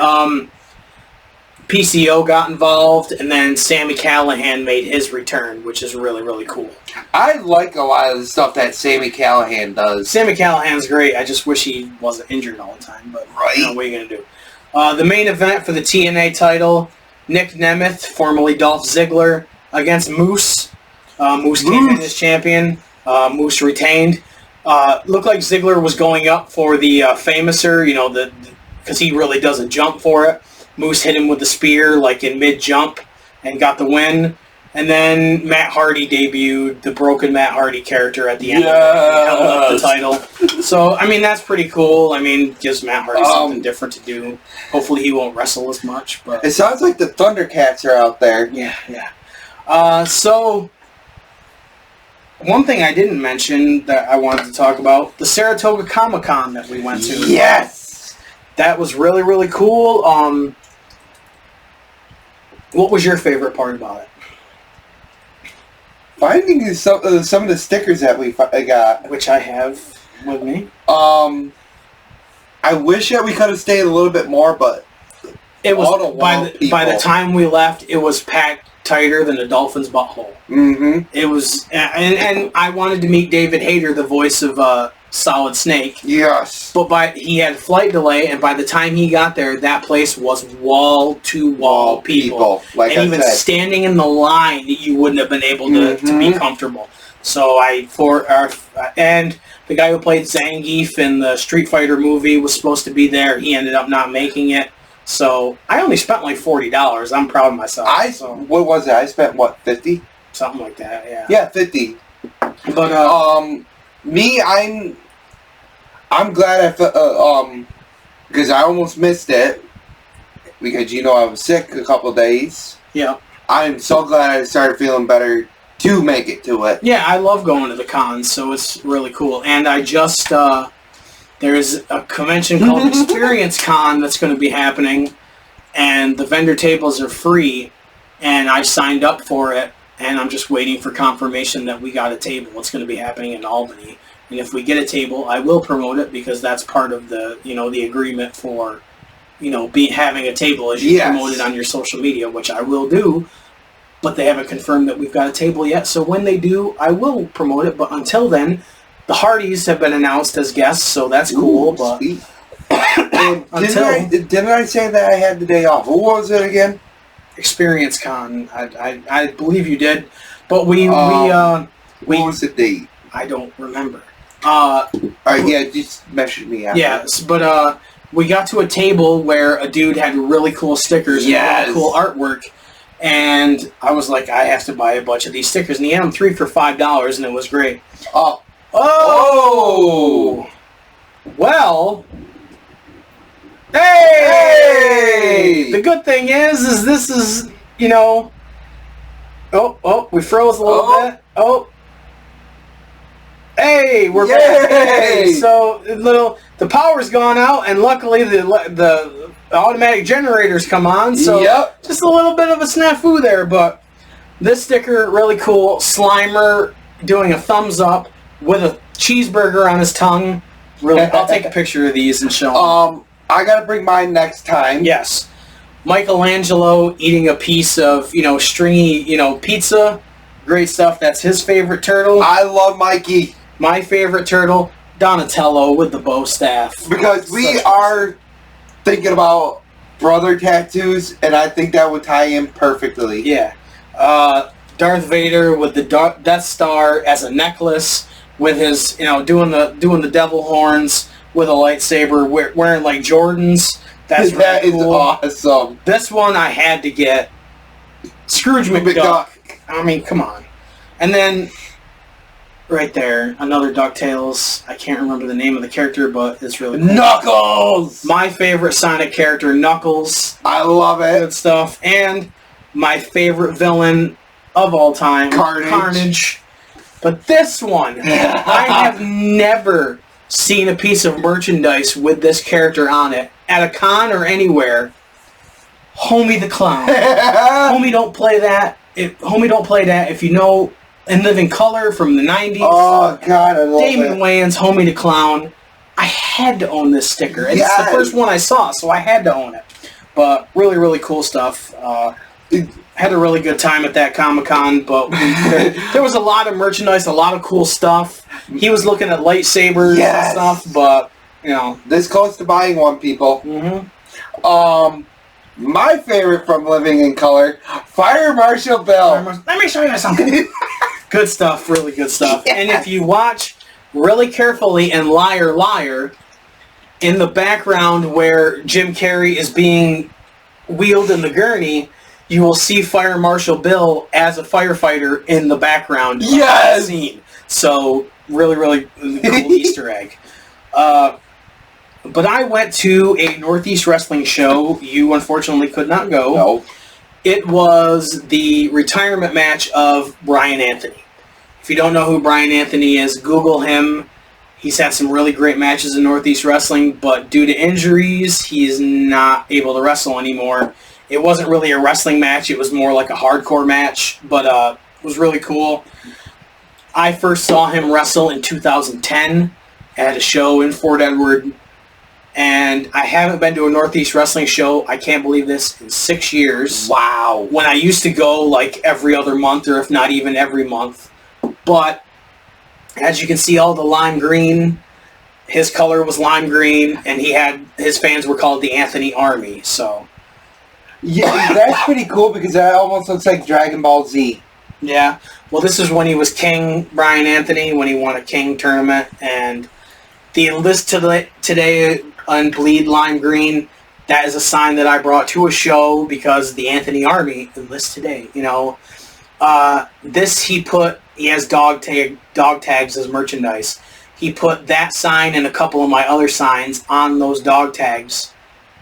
PCO got involved, and then Sami Callihan made his return, which is really, really cool. I like a lot of the stuff that Sami Callihan does. Sami Callahan's great. I just wish he wasn't injured all the time, but what are you going to do? The main event for the TNA title, Nick Nemeth, formerly Dolph Ziggler, against Moose. Moose came in as champion. Moose retained. Looked like Ziggler was going up for the Famouser, because he really doesn't jump for it. Moose hit him with the spear, like in mid-jump, and got the win. And then Matt Hardy debuted, the broken Matt Hardy character at the end of it, and held up the title. So, that's pretty cool. Gives Matt Hardy something different to do. Hopefully he won't wrestle as much. But it sounds like the Thundercats are out there. Yeah. So, one thing I didn't mention that I wanted to talk about, the Saratoga Comic Con that we went to. Yes! That was really, really cool. What was your favorite part about it? Finding some of the stickers that we got. Which I have with me. I wish that we could have stayed a little bit more, but it was by the time we left, it was packed tighter than a dolphin's butthole. Mm-hmm. It was, and I wanted to meet David Hayter, the voice of Solid Snake. Yes. But he had flight delay, and by the time he got there, that place was wall-to-wall people. Like and I even said. standing in the line, you wouldn't have been able to be comfortable. So and the guy who played Zangief in the Street Fighter movie was supposed to be there. He ended up not making it. So I only spent like $40. I'm proud of myself. What was it? I spent what, $50? Something like that. Yeah. Yeah, $50. But me, I'm glad because I almost missed it because I was sick a couple days. Yeah. I'm so glad I started feeling better to make it to it. Yeah, I love going to the cons, so it's really cool. And I just there's a convention called Experience Con that's going to be happening, and the vendor tables are free, and I signed up for it, and I'm just waiting for confirmation that we got a table. It's going to be happening in Albany, and if we get a table, I will promote it because that's part of the the agreement for having a table as you promote it on your social media, which I will do. But they haven't confirmed that we've got a table yet, so when they do, I will promote it. But until then, the Hardys have been announced as guests, so that's cool. But sweet. Didn't I say that I had the day off? What was it again? Experience Con. I believe you did, but we what was the date? I don't remember. All right, yeah, just message me after. Yes, but we got to a table where a dude had really cool stickers and really cool artwork. And I was like, I have to buy a bunch of these stickers. And he had them 3 for $5, and it was great. Oh! Well... Hey! The good thing is this is, Oh, we froze a little bit. Oh. Hey, we're back. Hey, so, the power's gone out, and luckily the automatic generators come on, so just a little bit of a snafu there, but this sticker, really cool. Slimer doing a thumbs up with a cheeseburger on his tongue. Really, I'll take a picture of these and show them. I gotta bring mine next time. Yes. Michelangelo eating a piece of, stringy, pizza. Great stuff. That's his favorite turtle. I love Mikey. My favorite turtle, Donatello with the bow staff. Because we are thinking about brother tattoos, and I think that would tie in perfectly. Yeah. Darth Vader with the Death Star as a necklace, with his, doing the devil horns with a lightsaber, wearing like Jordans. That is awesome. This one I had to get. Scrooge McDuck. I mean, come on. And then right there, another DuckTales. I can't remember the name of the character, but it's really cool. Knuckles! My favorite Sonic character, Knuckles. I love it. Good stuff. And my favorite villain of all time, Carnage. But this one, I have never seen a piece of merchandise with this character on it. At a con or anywhere. Homie the Clown. Homie don't play that. Homie don't play that. If you know and Live in Color from the 90s. Oh, God, I love Damon it. Wayans, Homie the Clown. I had to own this sticker. And it's the first one I saw, so I had to own it. But really, really cool stuff. Had a really good time at that Comic Con, but there was a lot of merchandise, a lot of cool stuff. He was looking at lightsabers and stuff, but, This close to buying one, people. Mm-hmm. My favorite from Living in Color, Fire Marshal Bill. Let me show you something. Good stuff, really good stuff. Yes. And if you watch really carefully in Liar Liar, in the background where Jim Carrey is being wheeled in the gurney, you will see Fire Marshal Bill as a firefighter in the background of the scene. So, really, really cool Easter egg. But I went to a Northeast Wrestling show. You, unfortunately, could not go. No. It was the retirement match of Brian Anthony. If you don't know who Brian Anthony is, Google him. He's had some really great matches in Northeast Wrestling, but due to injuries, he's not able to wrestle anymore. It wasn't really a wrestling match. It was more like a hardcore match, but it was really cool. I first saw him wrestle in 2010 at a show in Fort Edward, and I haven't been to a Northeast Wrestling show, I can't believe this, in 6 years. Wow. When I used to go like every other month, or if not even every month. But as you can see, all the lime green, his color was lime green, and his fans were called the Anthony Army. So yeah, that's pretty cool because that almost looks like Dragon Ball Z. yeah, well, this is when he was King Brian Anthony, when he won a King tournament, and the list today on Bleed Lime Green. That is a sign that I brought to a show because the Anthony Army enlists today. He has dog tags as merchandise. He put that sign and a couple of my other signs on those dog tags.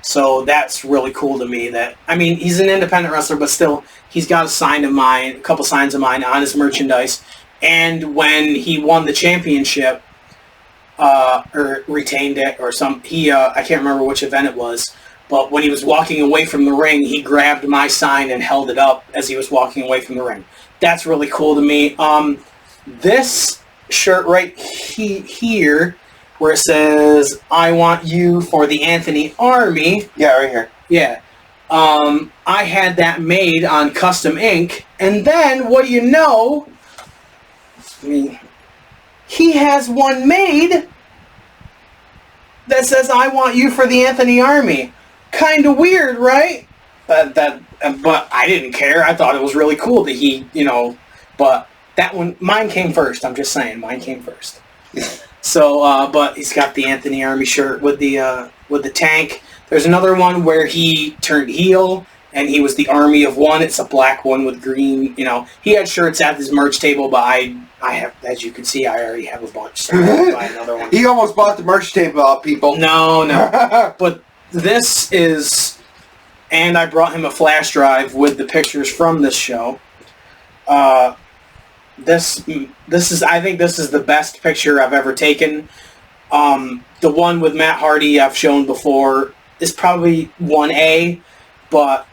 So that's really cool to me. He's an independent wrestler, but still, he's got a couple signs of mine on his merchandise. And when he won the championship, or retained it, or I can't remember which event it was, but when he was walking away from the ring, he grabbed my sign and held it up as he was walking away from the ring. That's really cool to me. This shirt right here, where it says, I want you for the Anthony Army. Yeah, right here. Yeah. I had that made on Custom Ink. And then, what do you know? He has one made that says, I want you for the Anthony Army. Kind of weird, right? But I didn't care. I thought it was really cool that but that one, mine came first. I'm just saying, mine came first. So, but he's got the Anthony Army shirt with the tank. There's another one where he turned heel, and he was the Army of One. It's a black one with green. He had shirts at his merch table, but I have, as you can see, I already have a bunch. So I'll buy another one. He almost bought the merch table up, people. No. But this is, and I brought him a flash drive with the pictures from this show. This is, I think this is the best picture I've ever taken. The one with Matt Hardy I've shown before is probably 1A, but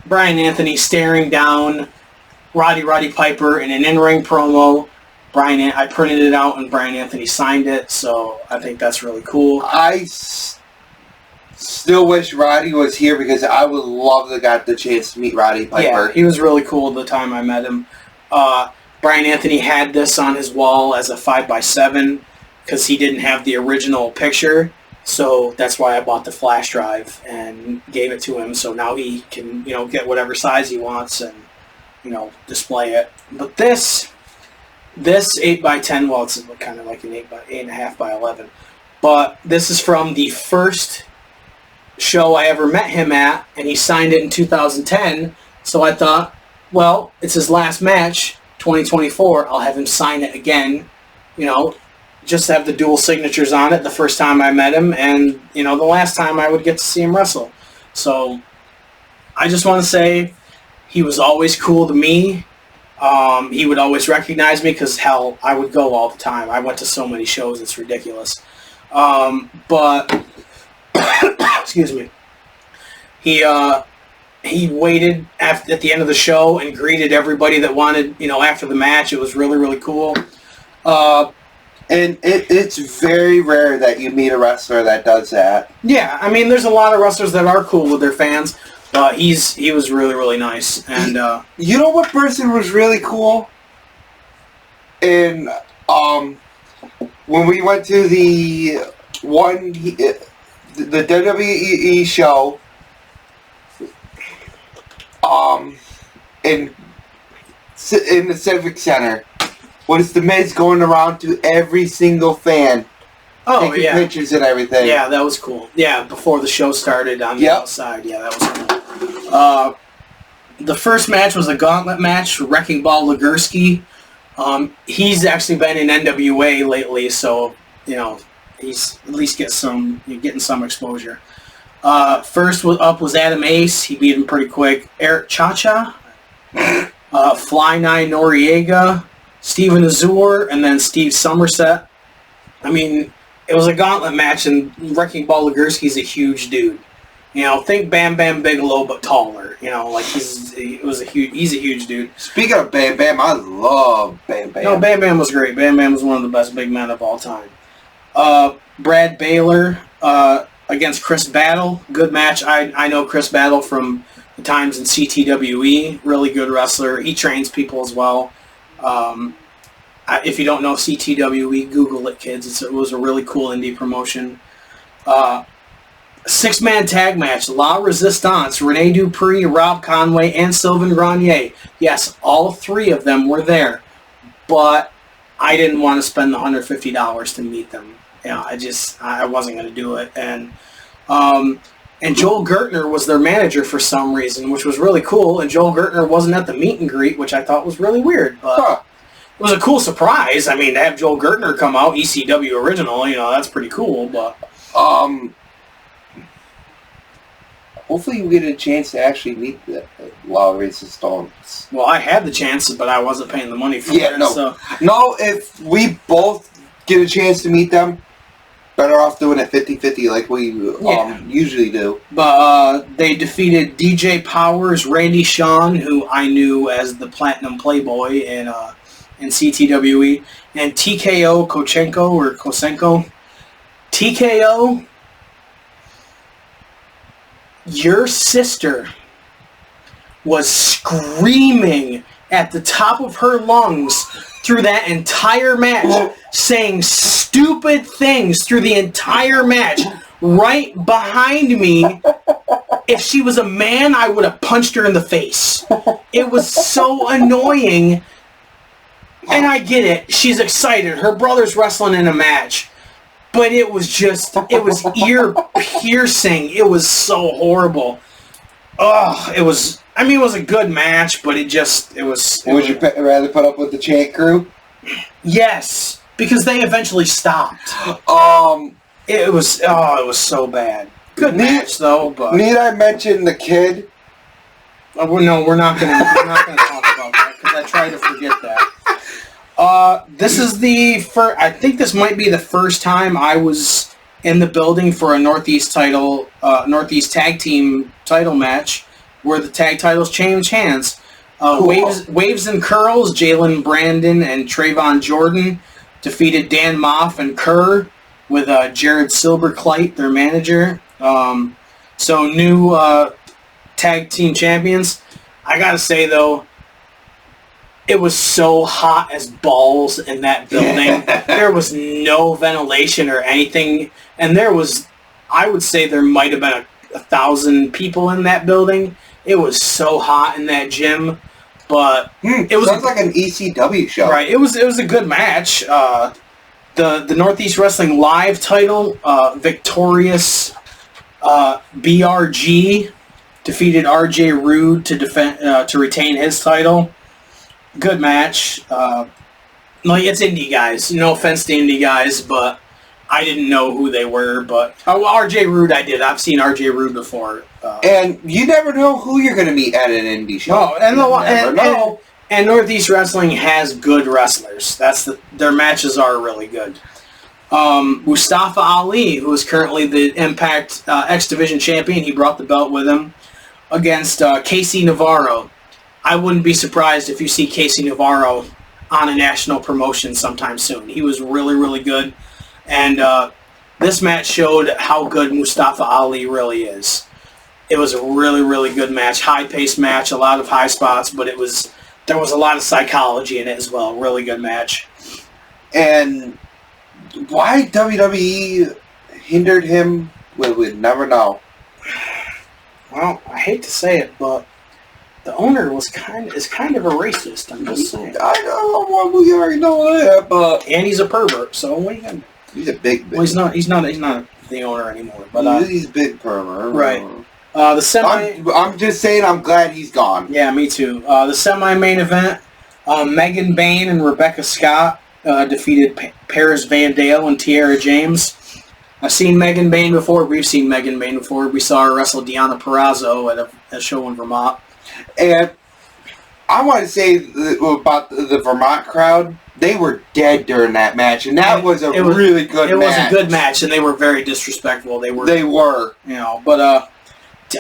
Brian Anthony staring down Roddy Piper in an in-ring promo. I printed it out and Brian Anthony signed it, so I think that's really cool. I still wish Roddy was here because I would love to got the chance to meet Roddy Piper. Yeah, he was really cool the time I met him. Brian Anthony had this on his wall as a 5x7 because he didn't have the original picture, so that's why I bought the flash drive and gave it to him, so now he can, get whatever size he wants and, display it. But this 8x10, well, it's kind of like an 8.5 by 11, but this is from the first show I ever met him at, and he signed it in 2010, so I thought, well, it's his last match, 2024, I'll have him sign it again, just have the dual signatures on it the first time I met him, and, the last time I would get to see him wrestle. So, I just want to say, he was always cool to me. He would always recognize me because, hell, I would go all the time. I went to so many shows, it's ridiculous. But, excuse me, he waited at the end of the show and greeted everybody that wanted, after the match. It was really, really cool. And it's very rare that you meet a wrestler that does that. Yeah, there's a lot of wrestlers that are cool with their fans. He was really, really nice. And you know what person was really cool? And when we went to the WWE show, in the Civic Center, was the Miz going around to every single fan, taking pictures and everything. Yeah, that was cool. Yeah, before the show started on the outside. Yeah, that was cool. The first match was a gauntlet match, Wrecking Ball Legursky. He's actually been in NWA lately, so, he's at least getting some exposure. First up was Adam Ace. He beat him pretty quick. Eric Chacha, Fly Nye Noriega, Steven Azur, and then Steve Somerset. It was a gauntlet match, and Wrecking Ball Legursky's a huge dude. Think Bam Bam Bigelow, but taller. He's a huge dude. Speaking of Bam Bam, I love Bam Bam. No, Bam Bam was great. Bam Bam was one of the best big men of all time. Brad Baylor against Chris Battle. Good match. I know Chris Battle from the times in CTWE. Really good wrestler. He trains people as well. If you don't know CTWE, Google it, kids. It was a really cool indie promotion. 6-man tag match. La Resistance, Rene Dupree, Rob Conway, and Sylvain Grenier. Yes, all 3 of them were there. But I didn't want to spend the $150 to meet them. I wasn't going to do it. And Joel Gertner was their manager for some reason, which was really cool. And Joel Gertner wasn't at the meet and greet, which I thought was really weird. But it was a cool surprise. I mean, to have Joel Gertner come out, ECW original, that's pretty cool. But hopefully you get a chance to actually meet the La Resistance. Well, I had the chance, but I wasn't paying the money for it. No, if we both get a chance to meet them, better off doing it 50-50 like we usually do. But they defeated DJ Powers, Randy Shawn, who I knew as the Platinum Playboy in CTWE, and TKO Kosenko. TKO, your sister was screaming at the top of her lungs through that entire match, saying stupid things through the entire match, right behind me. If she was a man, I would have punched her in the face. It was so annoying. And I get it. She's excited. Her brother's wrestling in a match. But it was ear-piercing. It was so horrible. Ugh, it was a good match, but would you rather put up with the chant crew? Yes, because they eventually stopped. It was so bad. Good match, though, but... Need I mention the kid? No, we're not gonna talk about that, because I tried to forget that. This is I think this might be the first time I was in the building for a Northeast Tag Team title match where the tag titles changed hands. Cool. Waves and Curls, Jalen Brandon and Trayvon Jordan defeated Dan Moff and Kerr with Jared Silberkleit, their manager. So new tag team champions. I gotta say though, it was so hot as balls in that building. There was no ventilation or anything. And I would say there might have been 1,000 people in that building. It was so hot in that gym. But it was... Sounds like an ECW show. Right. It was a good match. The Northeast Wrestling Live title, victorious BRG defeated RJ Rude to retain his title. Good match. It's indie guys. No offense to indie guys, but I didn't know who they were. But RJ Rude, I did. I've seen RJ Rude before. And you never know who you're going to meet at an indie show. No, and Northeast Wrestling has good wrestlers. Their matches are really good. Mustafa Ali, who is currently the Impact X Division champion, he brought the belt with him against Casey Navarro. I wouldn't be surprised if you see Casey Navarro on a national promotion sometime soon. He was really, really good. And this match showed how good Mustafa Ali really is. It was a really, really good match. High-paced match, a lot of high spots, but there was a lot of psychology in it as well. Really good match. And why WWE hindered him, we'd never know. Well, I hate to say it, but the owner is kind of a racist. I'm just saying. I know, we already know that, but and he's a pervert. So what are you gonna? He's a big. Well, he's not the owner anymore. But he's a big pervert. Right. I'm just saying. I'm glad he's gone. Yeah, me too. The semi-main event: Megan Bayne and Rebecca Scott defeated Paris Van Dale and Tiara James. I've seen Megan Bayne before. We've seen Megan Bayne before. We saw her wrestle Deonna Purrazzo at a show in Vermont. And I want to say about the Vermont crowd, they were dead during that match, and that was a really good match. It was a good match, and they were very disrespectful. They were. But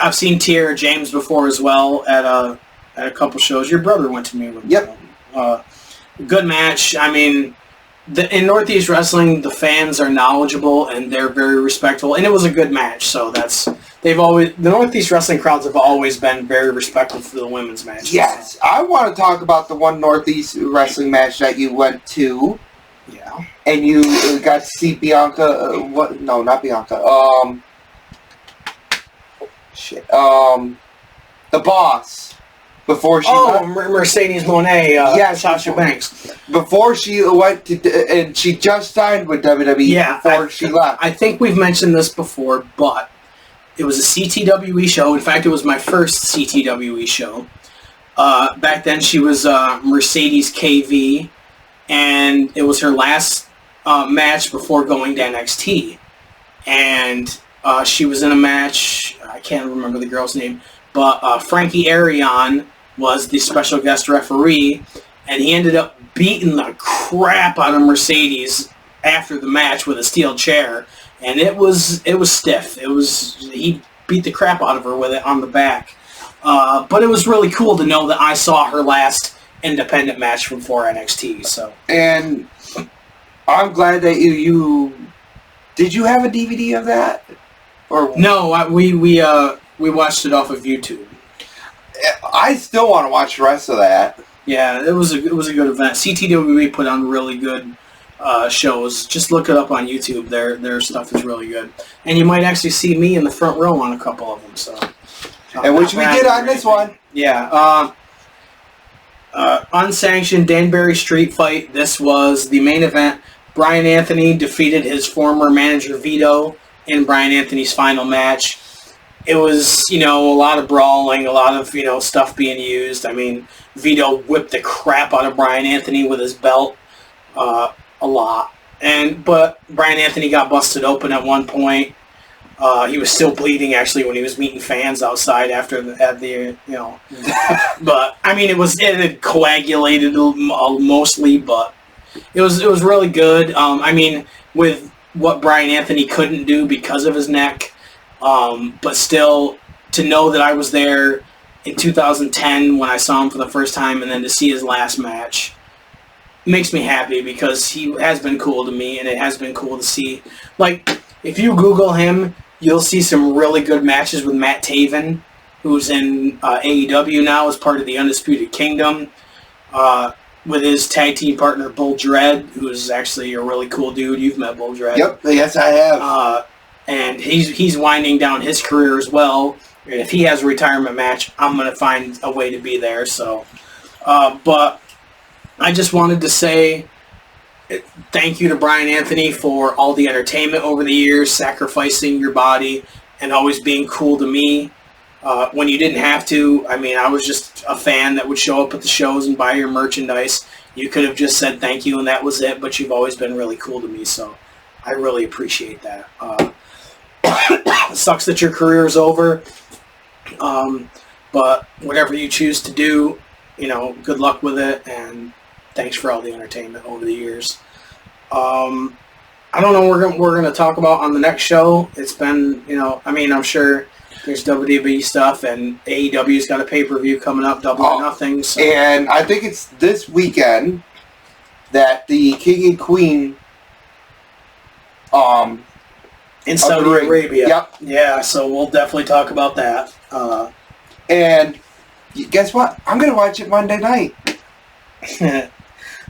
I've seen Tiara James before as well at a couple shows. Your brother went to me with. Yep. Good match. I mean, in Northeast Wrestling, the fans are knowledgeable and they're very respectful, and it was a good match. So that's the Northeast wrestling crowds have always been very respectful for the women's matches. Yes, I want to talk about the one Northeast wrestling match that you went to. Yeah. And you got to see Bianca. What? No, not Bianca. The Boss. Before she left. Mercedes Moné, Sasha Banks. Before she went to, and she just signed with WWE before she left. I think we've mentioned this before, but it was a CTWE show. In fact, it was my first CTWE show. Back then, she was Mercedes KV, and it was her last match before going to NXT. And she was in a match, I can't remember the girl's name, but Frankie Arion was the special guest referee, and he ended up beating the crap out of Mercedes after the match with a steel chair, and it was stiff. He beat the crap out of her with it on the back. But it was really cool to know that I saw her last independent match from NXT. So, and I'm glad that you did. You have a DVD of that, or no? We watched it off of YouTube. I still want to watch the rest of that. Yeah, it was a good event. CTWE put on really good shows. Just look it up on YouTube. Their stuff is really good, and you might actually see me in the front row on a couple of them. So, and which we did on this one. Yeah. Unsanctioned Danbury Street Fight. This was the main event. Brian Anthony defeated his former manager Vito in Brian Anthony's final match. It was, a lot of brawling, a lot of, stuff being used. I mean, Vito whipped the crap out of Brian Anthony with his belt a lot. But Brian Anthony got busted open at one point. He was still bleeding, actually, when he was meeting fans outside after the But, I mean, it had coagulated mostly, but it was really good. I mean, with what Brian Anthony couldn't do because of his neck, but still, to know that I was there in 2010 when I saw him for the first time, and then to see his last match makes me happy, because he has been cool to me, and it has been cool to see. Like, if you Google him, you'll see some really good matches with Matt Taven, who's in AEW now as part of the Undisputed Kingdom, with his tag team partner Bull Dredd, who is actually a really cool dude. You've met Bull Dredd. Yep, yes I have. And he's winding down his career as well. And if he has a retirement match, I'm going to find a way to be there. So, but I just wanted to say thank you to Brian Anthony for all the entertainment over the years, sacrificing your body and always being cool to me when you didn't have to. I mean, I was just a fan that would show up at the shows and buy your merchandise. You could have just said thank you and that was it, but you've always been really cool to me, so I really appreciate that. It sucks that your career is over, but whatever you choose to do, good luck with it, and thanks for all the entertainment over the years. I don't know what we're gonna talk about on the next show. It's been, I'm sure there's WWE stuff, and AEW's got a pay-per-view coming up, Double or Nothing. So. And I think it's this weekend that the King and Queen in Saudi Arabia. Yep. Yeah, so we'll definitely talk about that. And guess what? I'm going to watch it Monday night.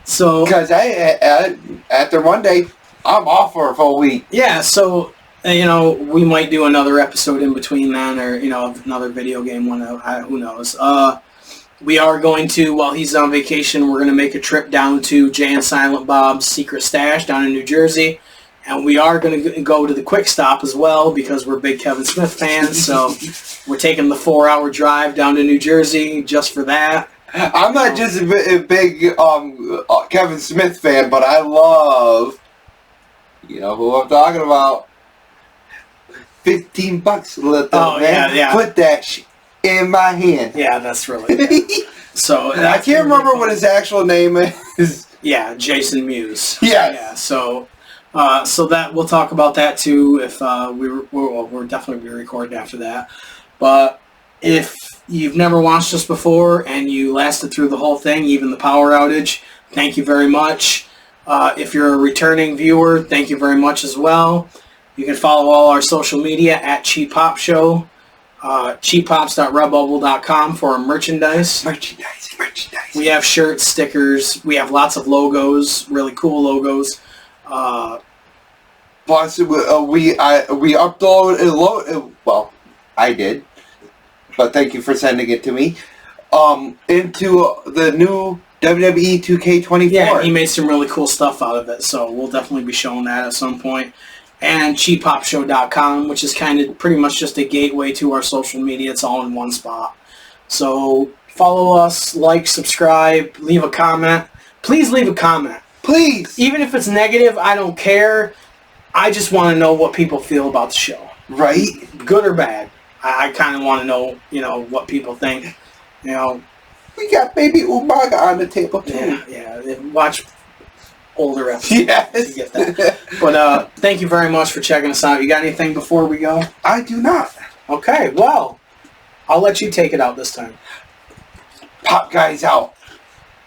So because after Monday, I'm off for a full week. Yeah, so, we might do another episode in between then, or, another video game one. Who knows? We are going to, while he's on vacation, we're going to make a trip down to Jay and Silent Bob's Secret Stash down in New Jersey. And we are going to go to the Quick Stop as well, because we're big Kevin Smith fans. So we're taking the 4-hour drive down to New Jersey just for that. I'm not just a big Kevin Smith fan, but I love, who I'm talking about. $15, little man. Yeah. Put that shit in my hand. Yeah, that's really good. So I can't remember what his actual name is. Yeah, Jason Mewes. Yes. Yeah. So that we'll talk about that too. If we're definitely be recording after that. But if you've never watched us before and you lasted through the whole thing, even the power outage, thank you very much. If you're a returning viewer, thank you very much as well. You can follow all our social media at Cheap Pop Show. cheappops.redbubble.com for our merchandise. Merchandise. We have shirts, stickers. We have lots of logos, really cool logos. Plus, we upload and load. Well, I did, but thank you for sending it to me. Into the new WWE 2K24. Yeah, he made some really cool stuff out of it, so we'll definitely be showing that at some point. And cheappopshow.com, which is kind of pretty much just a gateway to our social media. It's all in one spot. So follow us, like, subscribe, leave a comment. Please leave a comment. Please. Even if it's negative, I don't care. I just want to know what people feel about the show. Right? Good or bad. I kind of want to know, what people think. We got Baby Umaga on the table, too. Yeah. Watch older episodes. Yes. To get that. But thank you very much for checking us out. You got anything before we go? I do not. Okay, well, I'll let you take it out this time. Pop Guys out.